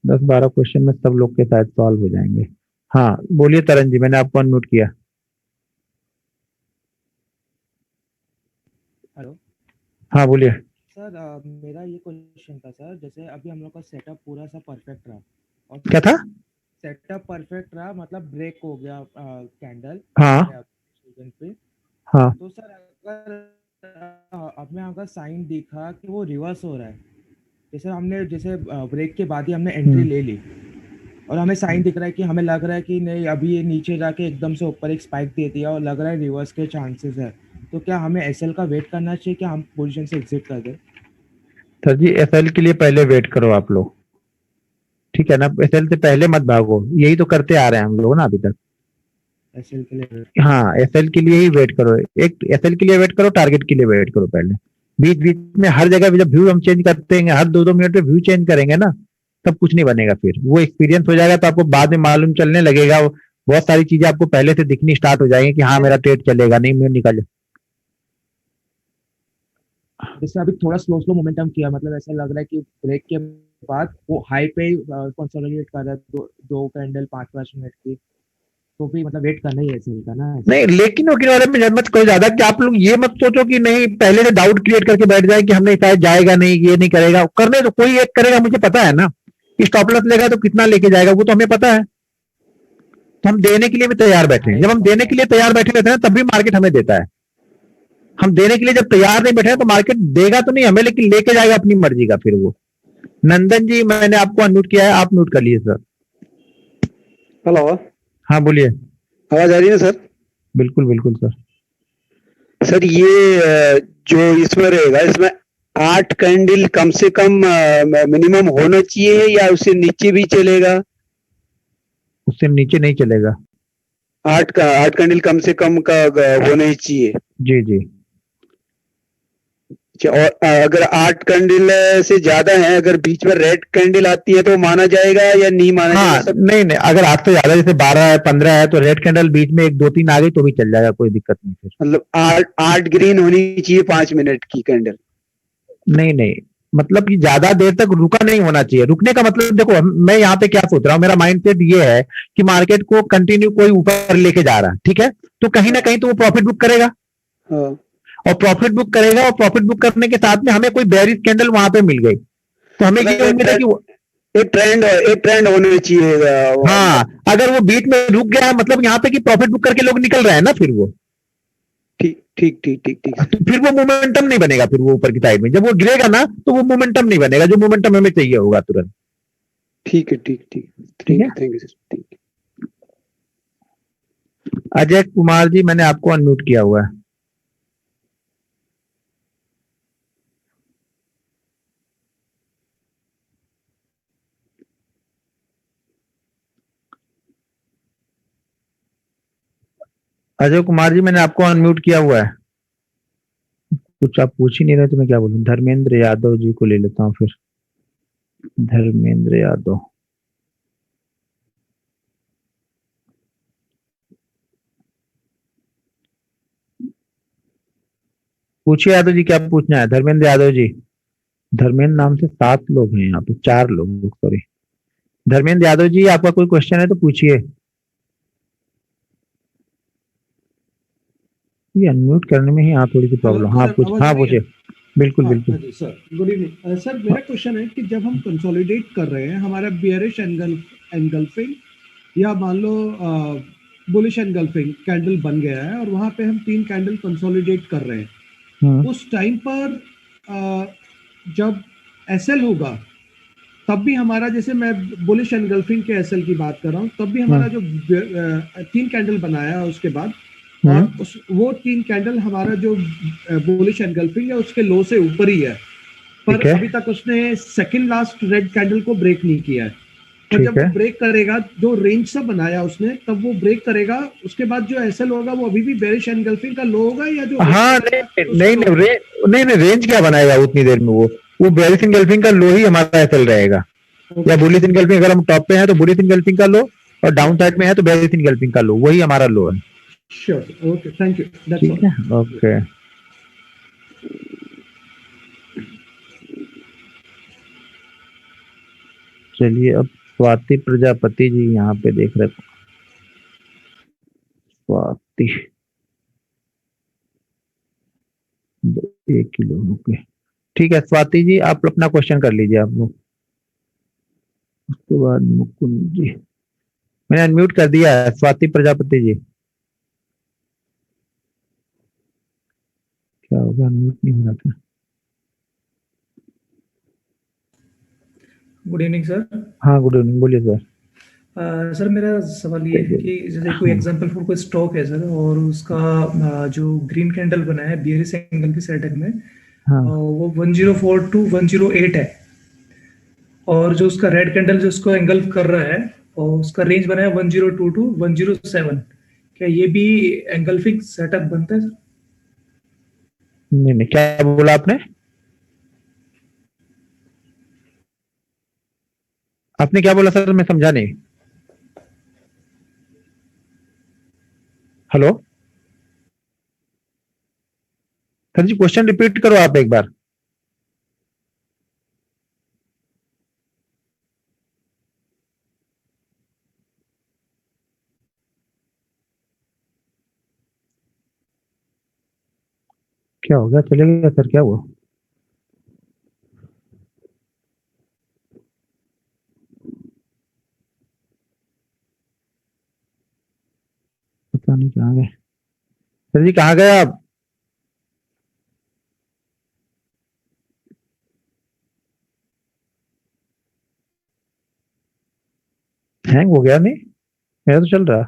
10-12 क्वेश्चन में सब लोग के शायद सॉल्व हो जाएंगे। हाँ बोलिए तरन जी, मैंने आपको अनम्यूट किया। हेलो हाँ बोलिए। सर, मेरा ये क्वेश्चन था सर, जैसे अभी हम लोग का सेटअप पूरा सा परफेक्ट रहा और क्या था? सेटअप परफेक्ट रहा, मतलब ब्रेक हो गया कैंडल हाँ पे, हाँ तो सर हमें अगर साइन दिखा कि वो रिवर्स हो रहा है, जैसे ब्रेक के बाद ही हमने एंट्री ले ली और हमें साइन दिख रहा है कि हमें लग रहा है कि नहीं अभी ये नीचे जाके एकदम से ऊपर एक स्पाइक दे दिया और लग रहा है रिवर्स के चांसेस है, तो क्या हमें एसएल का वेट करना चाहिए, क्या हम पोजीशन से एग्जिट कर दें? सर जी, एसएल के लिए पहले वेट करो आप लोग, ठीक है ना? एसएल से पहले मत भागो, यही तो करते आ रहे हैं हम लोग ना अभी तक। एसएल के लिए हाँ एसएल के लिए ही वेट करो, एक एसएल के लिए वेट करो, टारगेट के लिए वेट करो पहले। बीच बीच में हर जगह जब व्यू हम चेंज करते हैं, हर 2-2 मिनट पे व्यू चेंज करेंगे ना, तब कुछ नहीं बनेगा। फिर वो एक्सपीरियंस हो जाएगा तो आपको बाद में मालूम चलने लगेगा, बहुत सारी चीजें आपको पहले से दिखनी स्टार्ट हो जाएंगी कि हाँ मेरा ट्रेड चलेगा, नहीं मैं निकल। जैसे अभी थोड़ा स्लो मोमेंटम किया, मतलब ऐसा लग रहा है कि ब्रेक के बाद वो हाई पे कंसोलिडेट कर रहा है, दो कैंडल 5-5 मिनट की, तो भी मतलब वेट करना ही है एसएल का ना। नहीं लेकिन वकील वाले में मत करो ज्यादा, कि आप लोग ये मत सोचो कि नहीं पहले से डाउट क्रिएट करके बैठ जाए कि हमने शायद जाएगा नहीं, ये नहीं करेगा। करने तो कोई एक करेगा, मुझे पता है ना, स्टॉप लॉस लेगा तो कितना लेके जाएगा वो तो हमें पता है, तो हम देने के लिए भी तैयार बैठे हैं। जब हम देने के लिए तैयार बैठे रहते हैं तब भी मार्केट हमें देता है। हम देने के लिए जब तैयार नहीं बैठे हैं तो मार्केट देगा तो नहीं हमें, लेकिन लेके जाएगा अपनी मर्जी का फिर वो। नंदन जी मैंने आपको अनम्यूट किया है, आप म्यूट कर लीजिए सर। हेलो, हाँ बोलिए। आवाज आ रही है सर? बिल्कुल बिल्कुल सर। सर ये जो इसमें रहेगा, इसमें 8 कैंडल कम से कम मिनिमम होना चाहिए या उससे नीचे भी चलेगा? उससे नीचे नहीं चलेगा। 8 कैंडल कम से कम का होना ही चाहिए। जी जी। अच्छा, और अगर 8 कैंडल से ज्यादा है, अगर बीच में रेड कैंडल आती है तो माना जाएगा या नहीं माना हाँ जाएगा सर? नहीं नहीं, अगर 8 से ज्यादा जैसे 12 है 15 है तो रेड कैंडल बीच में 1-2-3 आ गई तो भी चल जाएगा, कोई दिक्कत नहीं फिर। मतलब 8 ग्रीन होनी चाहिए 5 मिनट की कैंडल? नहीं नहीं, मतलब कि ज्यादा देर तक रुका नहीं होना चाहिए। रुकने का मतलब देखो मैं यहाँ पे क्या सोच रहा हूँ, मेरा माइंड सेट ये है कि मार्केट को कंटिन्यू कोई ऊपर लेके जा रहा है, ठीक है, तो कहीं ना कहीं तो वो प्रॉफिट बुक करेगा। हाँ। और प्रॉफिट बुक करेगा, और प्रॉफिट बुक करने के साथ में हमें कोई बेरिश कैंडल वहां पे मिल गई तो हमें ये उम्मीद है कि एक ट्रेंड होना चाहिए। हाँ अगर वो बीच में रुक गया है मतलब यहाँ पे कि प्रॉफिट बुक करके लोग निकल रहे हैं ना, फिर वो ठीक ठीक ठीक ठीक ठीक तो फिर वो मोमेंटम नहीं बनेगा। फिर वो ऊपर की साइड में जब वो गिरेगा ना तो वो मोमेंटम नहीं बनेगा, जो मोमेंटम हमें चाहिए होगा तुरंत। ठीक है, ठीक ठीक ठीक है। थैंक यू सर, ठीक है। अजय कुमार जी मैंने आपको अनम्यूट किया हुआ है। अजय कुमार जी मैंने आपको अनम्यूट किया हुआ है। कुछ आप पूछ ही नहीं रहे तो मैं क्या बोलूं। धर्मेंद्र यादव जी को ले लेता हूँ फिर। धर्मेंद्र यादव, पूछिए यादव जी क्या पूछना है। धर्मेंद्र यादव जी, धर्मेंद्र नाम से 7 लोग हैं यहाँ पे, 4 लोग सॉरी। धर्मेंद्र यादव जी आपका कोई क्वेश्चन है तो पूछिए। ये अनम्यूट करने में ही हाँ थोड़ी सी प्रॉब्लम। हाँ पूछिए। बिल्कुल बिल्कुल। हाँ जी सर, गुड इवनिंग सर। मेरा क्वेश्चन है कि जब हम कंसोलिडेट कर रहे हैं, हमारा बियरिश एनगल्फिंग या मान लो बुलिश एनगल्फिंग कैंडल बन गया है और वहां पे हम 3 कैंडल कंसोलिडेट कर रहे हैं, उस टाइम पर जब एसएल होगा तब भी हमारा, जैसे मैं बुलिश एनगल्फिंग के एसएल की बात कर रहा हूँ, तब भी हमारा जो 3 कैंडल बनाया है उसके बाद, और वो 3 कैंडल हमारा जो बुलिश एनगल्फिंग है उसके लो से ऊपर ही है, पर अभी तक उसने सेकंड लास्ट रेड कैंडल को ब्रेक नहीं किया है। पर जब वो ब्रेक करेगा, जो रेंज सा बनाया उसने, तब वो ब्रेक करेगा, उसके बाद जो एसएल होगा वो अभी भी बेरिश एनगल्फिंग का लो होगा या जो हाँ नहीं रेंज क्या बनाएगा उतनी देर में, वो बेरिश एनगल्फिंग का लो ही हमारा एसएल रहेगा। या बुलिश एनगल्फिंग, अगर हम टॉप पे हैं तो बुलिश एनगल्फिंग का लो, और डाउन साइड में है तो बेरिश एनगल्फिंग का लो, वही हमारा लो है। Sure, okay, thank you, that's ठीक है, ओके। चलिए अब स्वाति प्रजापति जी यहाँ पे देख रहे, स्वाति 1 किलो, ओके ठीक है। स्वाति जी आप अपना क्वेश्चन कर लीजिए आप लोग। उसके बाद मुकुंद जी, मैंने अनम्यूट कर दिया है। स्वाति प्रजापति जी क्या होगा, अनम्यूट नहीं हो रहा था। Good evening sir. हाँ गुड इवनिंग, बोलिए सर। सर मेरा सवाल ये है कि जैसे कोई एग्जांपल फॉर कोई स्टॉक है सर, और उसका जो ग्रीन कैंडल बना है बियरिश एंगल की सेटअप में, हाँ वो 104 to 108 है, और जो उसका रेड कैंडल जो उसको एंगल कर रहा है और उसका रेंज बना है 102 to 107, क्या ये भी एंगल्फिंग सेटअप बनता है सर? नहीं, क्या बोला आपने? आपने क्या बोला सर, मैं समझा नहीं। हेलो सर जी, क्वेश्चन रिपीट करो आप एक बार। क्या होगा, चलेगा सर, क्या हुआ? पता नहीं कहाँ गए सर जी, कहाँ गए आप? हैंग हो गया? नहीं, मेरा तो चल रहा।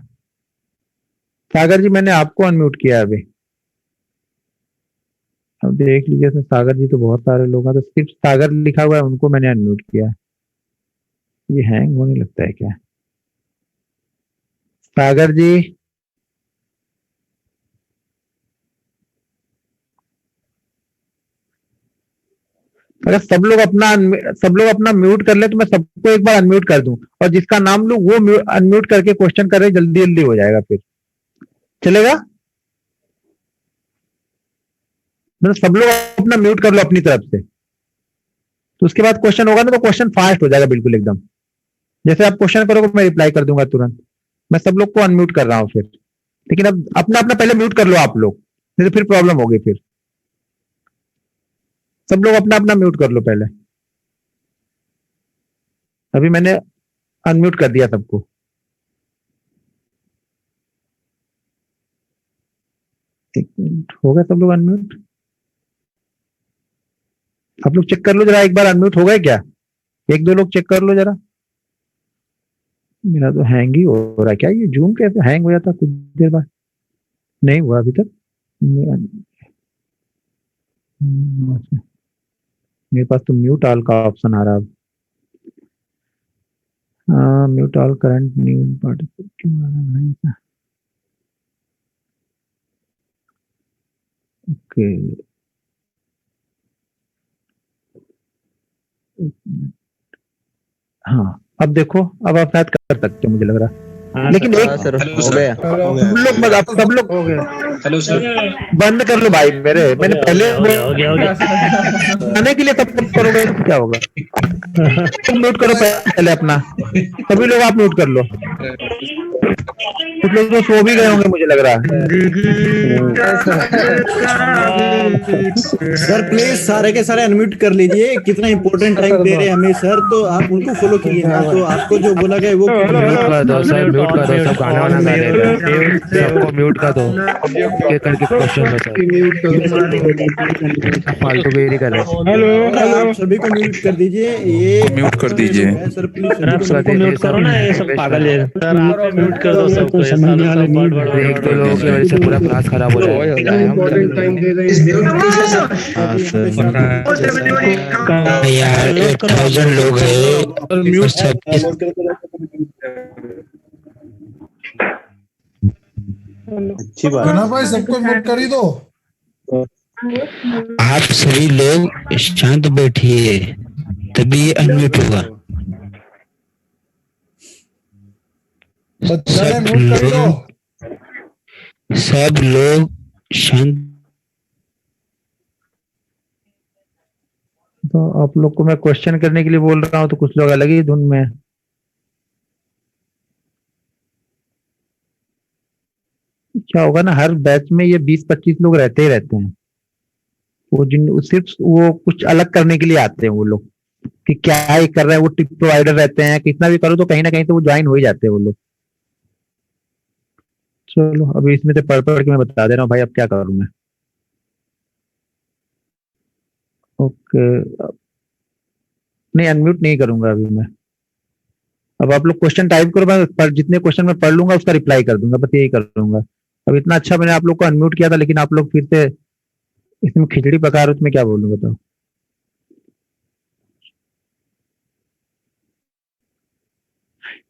सागर जी मैंने आपको अनम्यूट किया है अभी, अब देख लीजिए सर। सागर जी तो बहुत सारे लोग हैं, तो सिर्फ सागर लिखा हुआ है उनको मैंने अनम्यूट किया है। ये हैंग होने लगता है क्या? सागर जी अगर सब लोग अपना म्यूट कर ले तो मैं सबको एक बार अनम्यूट कर दूं, और जिसका नाम लूं वो अनम्यूट करके क्वेश्चन करे, जल्दी जल्दी हो जाएगा, फिर चलेगा। मतलब सब लोग अपना म्यूट कर लो अपनी तरफ से, तो उसके बाद क्वेश्चन होगा ना, तो क्वेश्चन फास्ट हो जाएगा बिल्कुल एकदम। जैसे आप क्वेश्चन करोगे मैं रिप्लाई कर दूंगा तुरंत। मैं सब लोग को अनम्यूट कर रहा हूँ फिर, लेकिन अब अपना अपना पहले म्यूट कर लो आप लोग, नहीं तो फिर प्रॉब्लम होगी। फिर सब लोग अपना अपना म्यूट कर लो पहले। अभी मैंने अनम्यूट कर दिया सबको। एक मिनट, हो गया सब लोग अनम्यूट? आप लोग चेक कर लो जरा एक बार, अनम्यूट हो गए क्या? एक दो लोग चेक कर लो जरा। मेरा तो हैंग ही हो रहा है। क्या ये जूम कैसे हैंग हो जाता कुछ देर बाद? नहीं हुआ अभी तक। मेरे पास तो म्यूट ऑल का ऑप्शन आ रहा है। Mute all current new participant क्यों आ रहा है? ओके, हाँ अब देखो, अब आप शायद कर सकते हो मुझे लग रहा। लेकिन एक सर हो गया। सब लोग मत, आप सब लोग हेलो सर, बंद कर लो भाई। मैंने पहले आने के लिए सब करोगे तो क्या होगा? तुम म्यूट करो पहले अपना, सभी लोग आप म्यूट कर लो। कुछ लोग तो सो भी गए होंगे मुझे लग रहा है। सर प्लीज सारे के सारे अनम्यूट कर लीजिए, कितना इंपॉर्टेंट टाइम दे रहे हैं हमें सर, तो आप उनको फॉलो कीजिए ना, तो आपको जो बोला गया वो म्यूट कर दो सर, म्यूट कर दो, सब गाना वाना गा रहे हैं, सबको म्यूट कर दो। ये करके क्वेश्चन फालतू बेरी कर रहे हैं। हेलो, आप सभी को म्यूट कर दीजिए। ये म्यूट कर दीजिए सर प्लीज सबको म्यूट करो ना, ये सब पागल है। सर आप म्यूट कर दो सबको, ये सब एक दो लोगों की वजह से पूरा क्लास खराब हो रहा है। यार 1000 लोग हैं, म्यूट अच्छी बात है भाई, सबको म्यूट कर ही दो। आप सभी लोग शांत बैठिए, तभी ये अनम्यूट होगा। सब लोग शांत। तो आप लोग को मैं क्वेश्चन करने के लिए बोल रहा हूँ तो कुछ लोग अलग ही धुन में हैं। क्या होगा ना, हर बैच में ये 20-25 लोग रहते ही रहते हैं। वो सिर्फ वो कुछ अलग करने के लिए आते हैं वो लोग, कि क्या ही कर रहे हैं। वो टिप प्रोवाइडर रहते हैं, कितना भी करो तो कहीं ना कहीं तो वो ज्वाइन हो ही जाते हैं वो लोग। चलो अभी इसमें से पढ़ पढ़ के मैं बता दे रहा हूँ भाई, अब क्या करूँ मैं। ओके, नहीं अनम्यूट नहीं करूंगा अभी मैं। अब आप लोग क्वेश्चन टाइप करो, मैं जितने क्वेश्चन मैं पढ़ लूंगा उसका रिप्लाई कर दूंगा, बस यही करूंगा। अब इतना अच्छा मैंने आप लोग को अनम्यूट किया था, लेकिन आप लोग फिर से इसमें खिचड़ी पका रहे हो, तो मैं क्या बोलूं बताओ।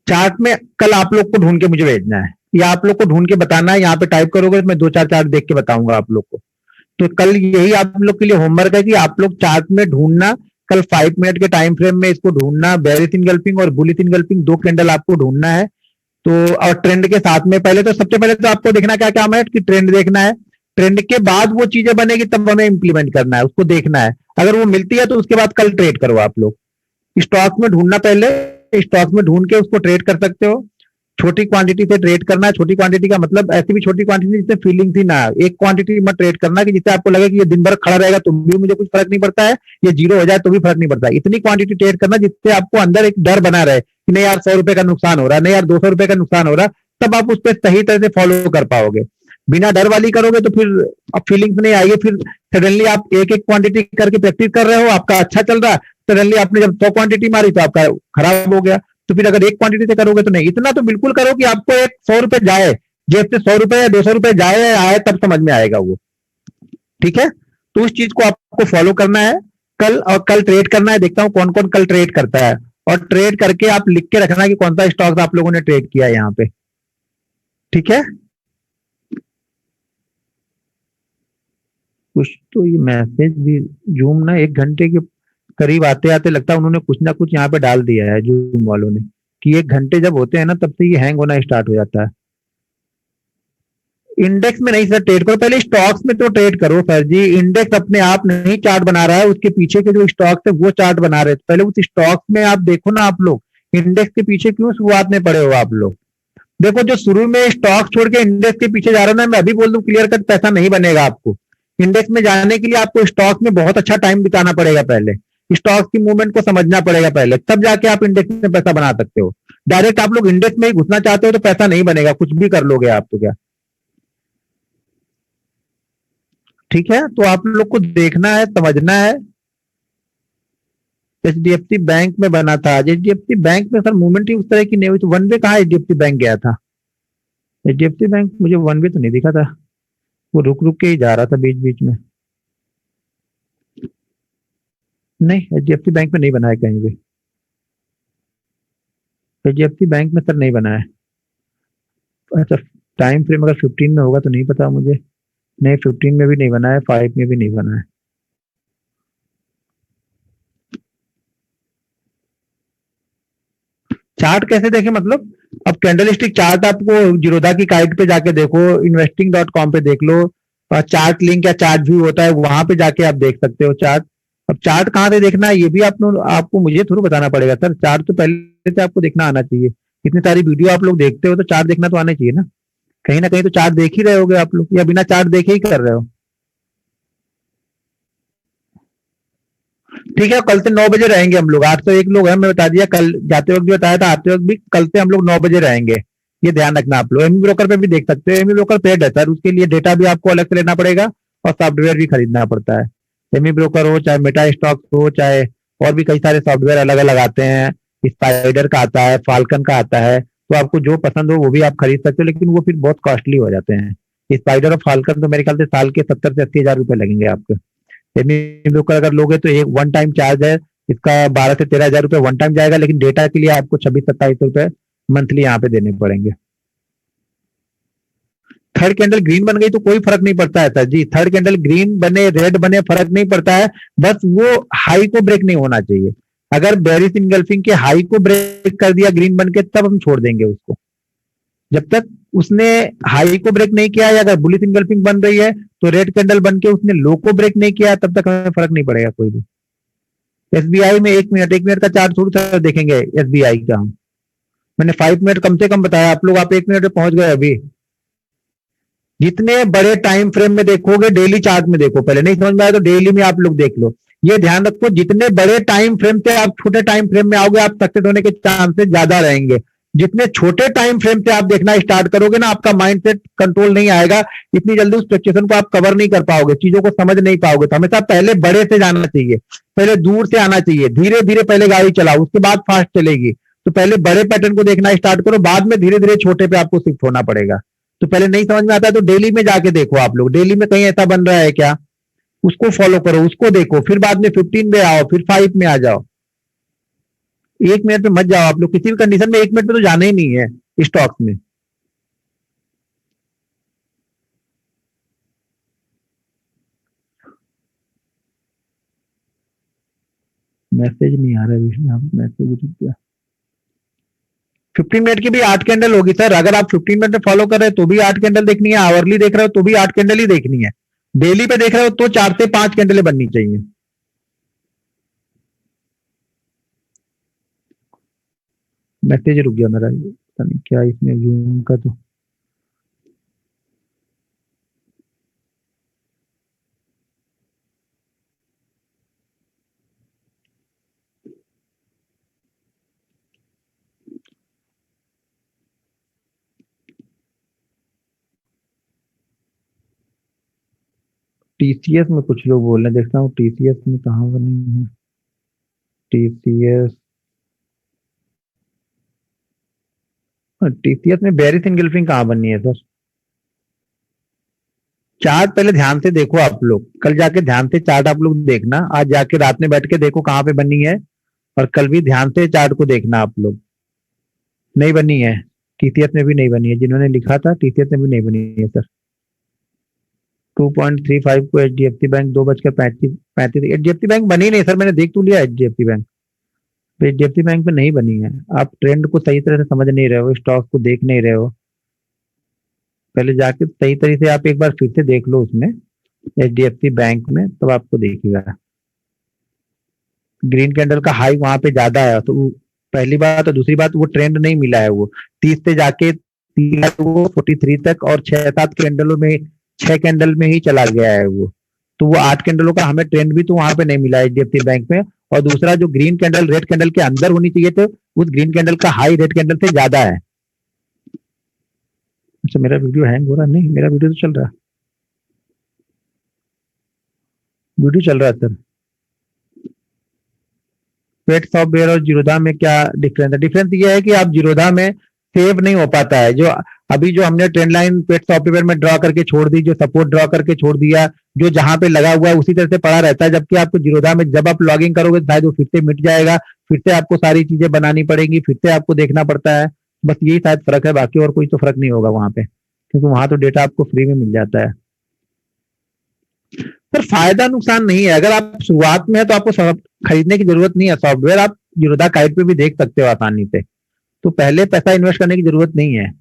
चार्ट में कल आप लोग को ढूंढ के मुझे भेजना है, या आप लोग को ढूंढ के बताना है। यहाँ पे टाइप करोगे तो मैं 2-4 चार्ट देख के बताऊंगा आप लोग को। तो कल यही आप लोग के लिए होमवर्क है कि आप लोग चार्ट में ढूंढना, कल 5 मिनट के टाइम फ्रेम में इसको ढूंढना। बेरिश इनगल्फिंग और बुलिश इनगल्फिंग 2 कैंडल आपको ढूंढना है। तो और ट्रेंड के साथ में पहले तो सबसे पहले तो आपको देखना क्या काम है कि ट्रेंड देखना है। ट्रेंड के बाद वो चीजें बनेगी तब हमें इंप्लीमेंट करना है, उसको देखना है। अगर वो मिलती है तो उसके बाद कल ट्रेड करो आप लोग। स्टॉक में ढूंढना, पहले स्टॉक में ढूंढ के उसको ट्रेड कर सकते हो। छोटी क्वांटिटी से ट्रेड करना है। छोटी क्वांटिटी का मतलब ऐसी भी छोटी क्वांटिटी जिससे फीलिंग थी ना। एक क्वांटिटी मत ट्रेड करना कि जिससे आपको लगे कि ये दिन भर खड़ा रहेगा तो भी मुझे कुछ फर्क नहीं पड़ता है, ये जीरो हो जाए तो भी फर्क नहीं पड़ता है। इतनी क्वांटिटी ट्रेड करना जिससे आपको अंदर एक डर बना रहे कि नहीं यार 100 रुपए का नुकसान हो रहा है, नहीं यार 200 रुपए का नुकसान हो रहा है, तब आप उस पर सही तरह से फॉलो कर पाओगे। बिना डर वाली करोगे तो फिर अब फीलिंग्स नहीं आएगी। फिर सडनली आप एक एक क्वांटिटी करके प्रैक्टिस कर रहे हो, आपका अच्छा चल रहा है, सडनली आपने जब 100 क्वांटिटी मारी तो आपका खराब हो गया। तो फिर अगर एक क्वांटिटी से करोगे तो नहीं। इतना तो बिल्कुल करो कि आपको एक 100 रुपए जाए, जेब से 100 रुपए या 200 रुपए जाए या आए, तब समझ में आएगा वो। ठीक है, तो उस चीज को आपको फॉलो करना है कल, और कल ट्रेड करना है। देखता हूँ कौन कौन कल ट्रेड करता है, और ट्रेड करके आप लिख के रखना कि कौन सा स्टॉक आप लोगों ने ट्रेड किया है यहाँ पे। ठीक है, कुछ तो ये मैसेज भी जूम ना 1 घंटे के करीब आते आते लगता है उन्होंने कुछ ना कुछ यहाँ पे डाल दिया है जूम वालों ने, कि 1 घंटे जब होते हैं ना तब से ये हैंग होना स्टार्ट हो जाता है। इंडेक्स में नहीं सर ट्रेड करो, पहले स्टॉक्स में तो ट्रेड करो सर जी। इंडेक्स अपने आप नहीं चार्ट बना रहा है, उसके पीछे के जो स्टॉक्स है वो चार्ट बना रहे थे। पहले उस स्टॉक्स में आप देखो ना। आप लोग इंडेक्स के पीछे क्यों शुरुआत में पड़े हो आप लोग। देखो जो शुरू में स्टॉक छोड़ के इंडेक्स के पीछे जा रहा है ना, मैं अभी बोल दूं क्लियर कट पैसा नहीं बनेगा आपको। इंडेक्स में जाने के लिए आपको स्टॉक में बहुत अच्छा टाइम बिताना पड़ेगा, पहले स्टॉक की मूवमेंट को समझना पड़ेगा पहले, तब जाके आप इंडेक्स में पैसा बना सकते हो। डायरेक्ट आप लोग इंडेक्स में ही घुसना चाहते हो तो पैसा नहीं बनेगा, कुछ भी कर लोगे आप तो क्या। ठीक है, तो आप लोग को देखना है, समझना है। HDFC बैंक में बना था। HDFC बैंक में सर मूवमेंट ही उस तरह की नहीं हुई, तो वन वे कहाँ HDFC बैंक गया था। HDFC बैंक मुझे वन वे तो नहीं दिखा था, वो रुक रुक के ही जा रहा था बीच बीच में। नहीं, HDFC बैंक में नहीं बना है कहीं भी। HDFC बैंक में सर नहीं बना है। अच्छा, टाइम फ्रेम अगर 15 में होगा तो नहीं पता मुझे। नहीं, 15 में भी नहीं बना है, 5 में भी नहीं बना है। चार्ट कैसे देखें मतलब, अब कैंडलस्टिक चार्ट आपको जीरोधा की काइट पे जाके देखो, investing.com पे देख लो, और चार्ट लिंक या चार्ट व्यू होता है वहां पे जाके आप देख सकते हो चार्ट। अब चार्ट कहाँ से देखना है ये भी आपको मुझे थोड़ा बताना पड़ेगा सर। चार्ट तो पहले से आपको देखना आना चाहिए। इतनी सारी वीडियो आप लोग देखते हो तो चार्ट देखना तो आना चाहिए ना। कहीं ना कहीं तो चार्ट देख ही रहे होगे आप लोग, या बिना चार्ट देखे ही कर रहे हो। ठीक है, कल से 9 बजे रहेंगे हम लोग। 801 लोग हैं, मैं बता दिया कल जाते वक्त भी बताया था, आते वक्त भी। कल से हम लोग 9 बजे रहेंगे, ये ध्यान रखना आप लोग। एमी ब्रोकर पे भी देख सकते हो, एमी ब्रोकर पेड है सर, उसके लिए डेटा भी आपको अलग से लेना पड़ेगा और सॉफ्टवेयर भी खरीदना पड़ता है। एमी ब्रोकर हो, चाहे मेटा स्टॉक हो, चाहे और भी कई सारे सॉफ्टवेयर अलग अलग आते हैं। स्पाइडर का आता है, फाल्कन का आता है, तो आपको जो पसंद हो वो भी आप खरीद सकते हो, लेकिन वो फिर बहुत कॉस्टली हो जाते हैं। स्पाइडर और फाल्कन तो मेरे ख्याल से साल के 70 से 80 हजार रुपए लगेंगे आपके। एमी ब्रोकर अगर लोगे तो एक वन टाइम चार्ज है इसका 12 से 13 हजार रुपए वन टाइम जाएगा, लेकिन डेटा के लिए आपको 26-27 रुपए मंथली यहाँ पे देने पड़ेंगे। थर्ड कैंडल ग्रीन बन गई तो कोई फर्क नहीं पड़ता है सर जी। थर्ड कैंडल ग्रीन बने, रेड बने, फर्क नहीं पड़ता है, बस वो हाई को ब्रेक नहीं होना चाहिए। अगर बेरिश इनगल्फिंग के हाई को ब्रेक कर दिया ग्रीन बन के, तब हम छोड़ देंगे उसको। जब तक उसने हाई को ब्रेक नहीं किया, या अगर बुलिश इनगल्फिंग बन रही है तो रेड कैंडल बन के उसने लो को ब्रेक नहीं किया, तब तक हमें फर्क नहीं पड़ेगा कोई भी। एसबीआई में 1 मिनट का चार्ट थोड़ी सा देखेंगे एसबीआई का हम। मैंने 5 मिनट कम से कम बताया, आप लोग 1 मिनट में पहुंच गए अभी। जितने बड़े टाइम फ्रेम में देखोगे, डेली चार्ट में देखो, पहले नहीं समझ में आया तो डेली में आप लोग देख लो। ये ध्यान रखो, जितने बड़े टाइम फ्रेम से आप छोटे टाइम फ्रेम में आओगे, आप सक्सेस होने के चांसेस ज्यादा रहेंगे। जितने छोटे टाइम फ्रेम से आप देखना स्टार्ट करोगे ना, आपका माइंडसेट कंट्रोल नहीं आएगा, इतनी जल्दी उस फ्लक्चुएशन को आप कवर नहीं कर पाओगे, चीजों को समझ नहीं पाओगे। तो हमेशा पहले बड़े से जाना चाहिए, पहले दूर से आना चाहिए, धीरे धीरे पहले गाड़ी चलाओ, उसके बाद फास्ट चलेगी। तो पहले बड़े पैटर्न को देखना स्टार्ट करो, बाद में धीरे धीरे छोटे पे आपको शिफ्ट होना पड़ेगा। तो पहले नहीं समझ में आता है तो डेली में जाके देखो आप लोग, डेली में कहीं ऐसा बन रहा है क्या, उसको फॉलो करो, उसको देखो, फिर बाद में 15 में आओ, फिर 5 में आ जाओ। 1 मिनट में मत जाओ आप लोग, किसी भी कंडीशन में 1 मिनट में तो जाना ही नहीं है स्टॉक्स में। मैसेज नहीं आ रहा है, मैसेज रुक गया। 15 मिनट की भी 8 कैंडल होगी सर। अगर आप 15 मिनट में फॉलो कर रहे हो तो भी 8 कैंडल देखनी है, आवरली देख रहे हो तो भी 8 कैंडल ही देखनी है, डेली पे देख रहे हो तो 4 से 5 कैंडलें बननी चाहिए। मैसेज रुक गया मेरा, पता नहीं क्या इसमें जूम का। तो टीसीएस में कुछ लोग बोल रहे हैं, देखता हूँ टीसीएस में कहाँ बनी है। टीसीएस में बेरिश एंगल्फिंग कहाँ बननी है सर? चार्ट पहले ध्यान से देखो आप लोग, कल जाके ध्यान से चार्ट आप लोग देखना, आज जाके रात में बैठ के देखो कहाँ पे बनी है, और कल भी ध्यान से चार्ट को देखना आप लोग। नहीं बनी है, टीसीएस में भी नहीं बनी है, जिन्होंने लिखा था टीसीएस में भी नहीं बनी है सर। 2.35 को एचडीएफसी बैंक 2:35 एचडीएफसी बैंक बनी नहीं सर, मैंने देख तो लिया एचडीएफसी बैंक, एचडीएफसी बैंक पे नहीं बनी है। आप ट्रेंड को सही तरह से समझ नहीं रहे हो, स्टॉक को देख नहीं रहे हो, पहले जाके सही तरीके से आप एक बार फिर से देख लो उसमें एचडीएफसी बैंक में, तब आपको देखिएगा। ग्रीन कैंडल का हाई वहां पे ज्यादा है, तो पहली बात, और दूसरी बात वो ट्रेंड नहीं मिला है, वो 30 से जाके 43 तक और 6-7 कैंडलों में 6 कैंडल में ही चला गया है वो। तो वो 8 कैंडलों का हमें ट्रेंड भी तो वहां पे नहीं मिला एचडीएफसी बैंक में। और दूसरा, जो ग्रीन कैंडल रेड कैंडल के अंदर होनी चाहिए तो उस ग्रीन कैंडल का हाई रेड कैंडल से ज्यादा है। अच्छा, मेरा वीडियो हैंग हो रहा? नहीं, मेरा वीडियो तो चल रहा है, वीडियो चल रहा है सर। पेट सॉफ्टवेयर और जीरोधा में क्या डिफरेंस है? डिफरेंस ये है कि आप जीरोधा में सेव नहीं हो पाता है, जो अभी जो हमने ट्रेंड लाइन पेट सॉफ्टवेयर में ड्रॉ करके छोड़ दी, जो सपोर्ट ड्रॉ करके छोड़ दिया, जो जहां पे लगा हुआ है उसी तरह से पड़ा रहता है। जबकि आपको जीरोधा में जब आप लॉगिंग करोगे शायद वो फिर से मिट जाएगा, फिर से आपको सारी चीजें बनानी पड़ेंगी, फिर से आपको देखना पड़ता है। बस यही शायद फर्क है, बाकी और कोई तो फर्क नहीं होगा वहां पे, क्योंकि वहां तो डेटा आपको फ्री में मिल जाता है। सर फायदा नुकसान नहीं है, अगर आप शुरुआत में है तो आपको खरीदने की जरूरत नहीं है सॉफ्टवेयर, आप जीरोधा काइट पे भी देख सकते हो आसानी से, तो पहले पैसा इन्वेस्ट करने की जरूरत नहीं है।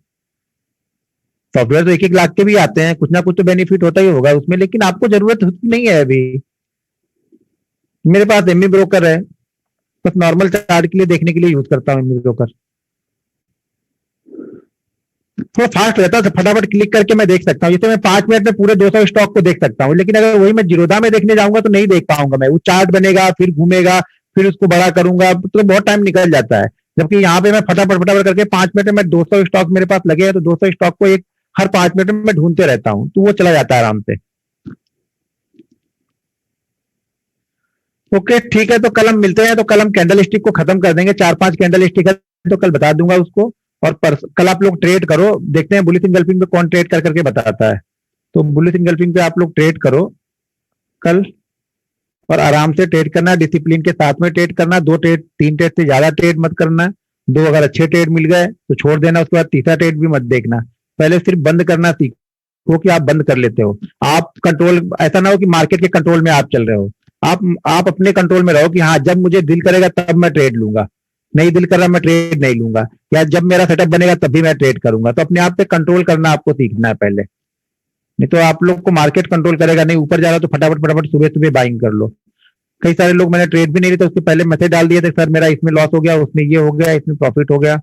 सॉफ्टवेयर तो 1-1 लाख के भी आते हैं, कुछ ना कुछ तो बेनिफिट होता ही होगा उसमें, लेकिन आपको जरूरत नहीं है अभी। मेरे पास एमबी ब्रोकर है, बस नॉर्मल चार्ट के लिए देखने के लिए यूज करता हूँ एमबी ब्रोकर, थोड़ा फास्ट रहता है, फटाफट क्लिक करके मैं देख सकता हूँ। जैसे मैं 5 मिनट में पूरे 200 स्टॉक को देख सकता हूँ, लेकिन अगर वही मैं जीरोधा में देखने जाऊंगा तो नहीं देख पाऊंगा मैं, वो चार्ट बनेगा, फिर घूमेगा, फिर उसको बड़ा करूंगा, तो बहुत टाइम निकल जाता है। जबकि यहाँ पे मैं फटाफट करके 5 मिनट में 200 स्टॉक मेरे पास लगे हैं, तो 200 स्टॉक को हर 5 मिनट में मैं ढूंढते रहता हूँ, तो वो चला जाता है आराम से। ओके ठीक है, तो कल हम मिलते हैं, तो कल हम कैंडल स्टिक को खत्म कर देंगे, 4-5 कैंडल स्टिक है तो कल बता दूंगा उसको। और कल आप लोग ट्रेड करो, देखते हैं बुलिश इंगल्फिंग पे कौन ट्रेड कर करके बताता है। तो बुलिश इंगल्फिंग पे आप लोग ट्रेड करो कल, और आराम से ट्रेड करना, डिसिप्लिन के साथ में ट्रेड करना। 2 ट्रेड 3 ट्रेड से ज्यादा ट्रेड मत करना, 2 अगर अच्छे ट्रेड मिल गए तो छोड़ देना, उसके बाद तीसरा ट्रेड भी मत देखना। पहले सिर्फ बंद करना सीखो कि आप बंद कर लेते हो, आप कंट्रोल, ऐसा ना हो कि मार्केट के कंट्रोल में आप चल रहे हो, आप अपने कंट्रोल में रहो कि हाँ जब मुझे दिल करेगा तब मैं ट्रेड लूंगा, नहीं दिल कर रहा मैं ट्रेड नहीं लूंगा, या जब मेरा सेटअप बनेगा तभी मैं ट्रेड करूंगा। तो अपने आप पे कंट्रोल करना आपको सीखना है पहले, नहीं तो आप लोग को मार्केट कंट्रोल करेगा नहीं। ऊपर जा रहा तो फटाफट सुबह बाइंग कर लो। कई सारे लोग मैंने ट्रेड भी नहीं लिए थे, उसके पहले मैसेज डाल दिए थे सर मेरा इसमें लॉस हो गया, उसमें ये हो गया, इसमें प्रॉफिट हो गया।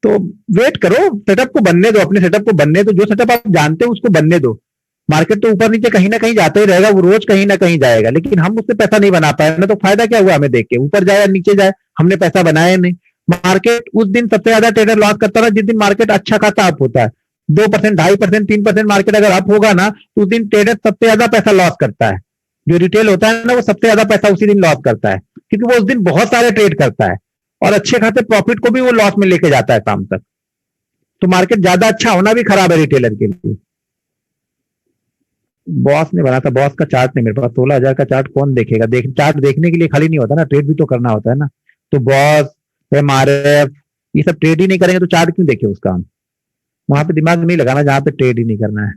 तो वेट करो, सेटअप को बनने दो, अपने सेटअप को बनने दो, जो सेटअप आप जानते हो उसको बनने दो। मार्केट तो ऊपर नीचे कहीं ना कहीं जाता ही रहेगा, वो रोज कहीं ना कहीं जाएगा, लेकिन हम उससे पैसा नहीं बना पाए ना, तो फायदा क्या हुआ हमें देख के, ऊपर जाए या नीचे जाए हमने पैसा बनाया नहीं। मार्केट उस दिन सबसे ज्यादा ट्रेडर लॉस करता था जिस दिन मार्केट अच्छा खासा अप होता है। 2%, 2.5%, 3% मार्केट अगर अप होगा ना तो उस दिन ट्रेडर सबसे ज्यादा पैसा लॉस करता है। जो रिटेल होता है ना वो सबसे ज्यादा पैसा उसी दिन लॉस करता है, क्योंकि वो उस दिन बहुत सारे ट्रेड करता है और अच्छे खासे प्रॉफिट को भी वो लॉस में लेके जाता है शाम तक। तो मार्केट ज्यादा अच्छा होना भी खराब है रिटेलर के लिए। बॉस ने बना था, बॉस का चार्ट नहीं मेरे पास, 16,000 का चार्ट कौन देखेगा, चार्ट देखने के लिए खाली नहीं होता ना, ट्रेड भी तो करना होता है ना। तो बॉस, MRF ये सब ट्रेड ही नहीं करेंगे तो चार्ट क्यों देखे उसका हम? वहां पे दिमाग नहीं लगाना जहां पे ट्रेड ही नहीं करना है।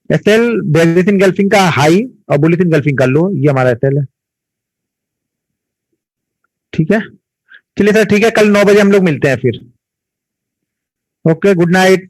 एसएल बेरिश इनगल्फिंग का हाई और बुलिश इनगल्फिंग का लो, ये हमारा एसएल है। ठीक है, चलिए सर ठीक है, कल 9 बजे हम लोग मिलते हैं फिर। Okay, good night.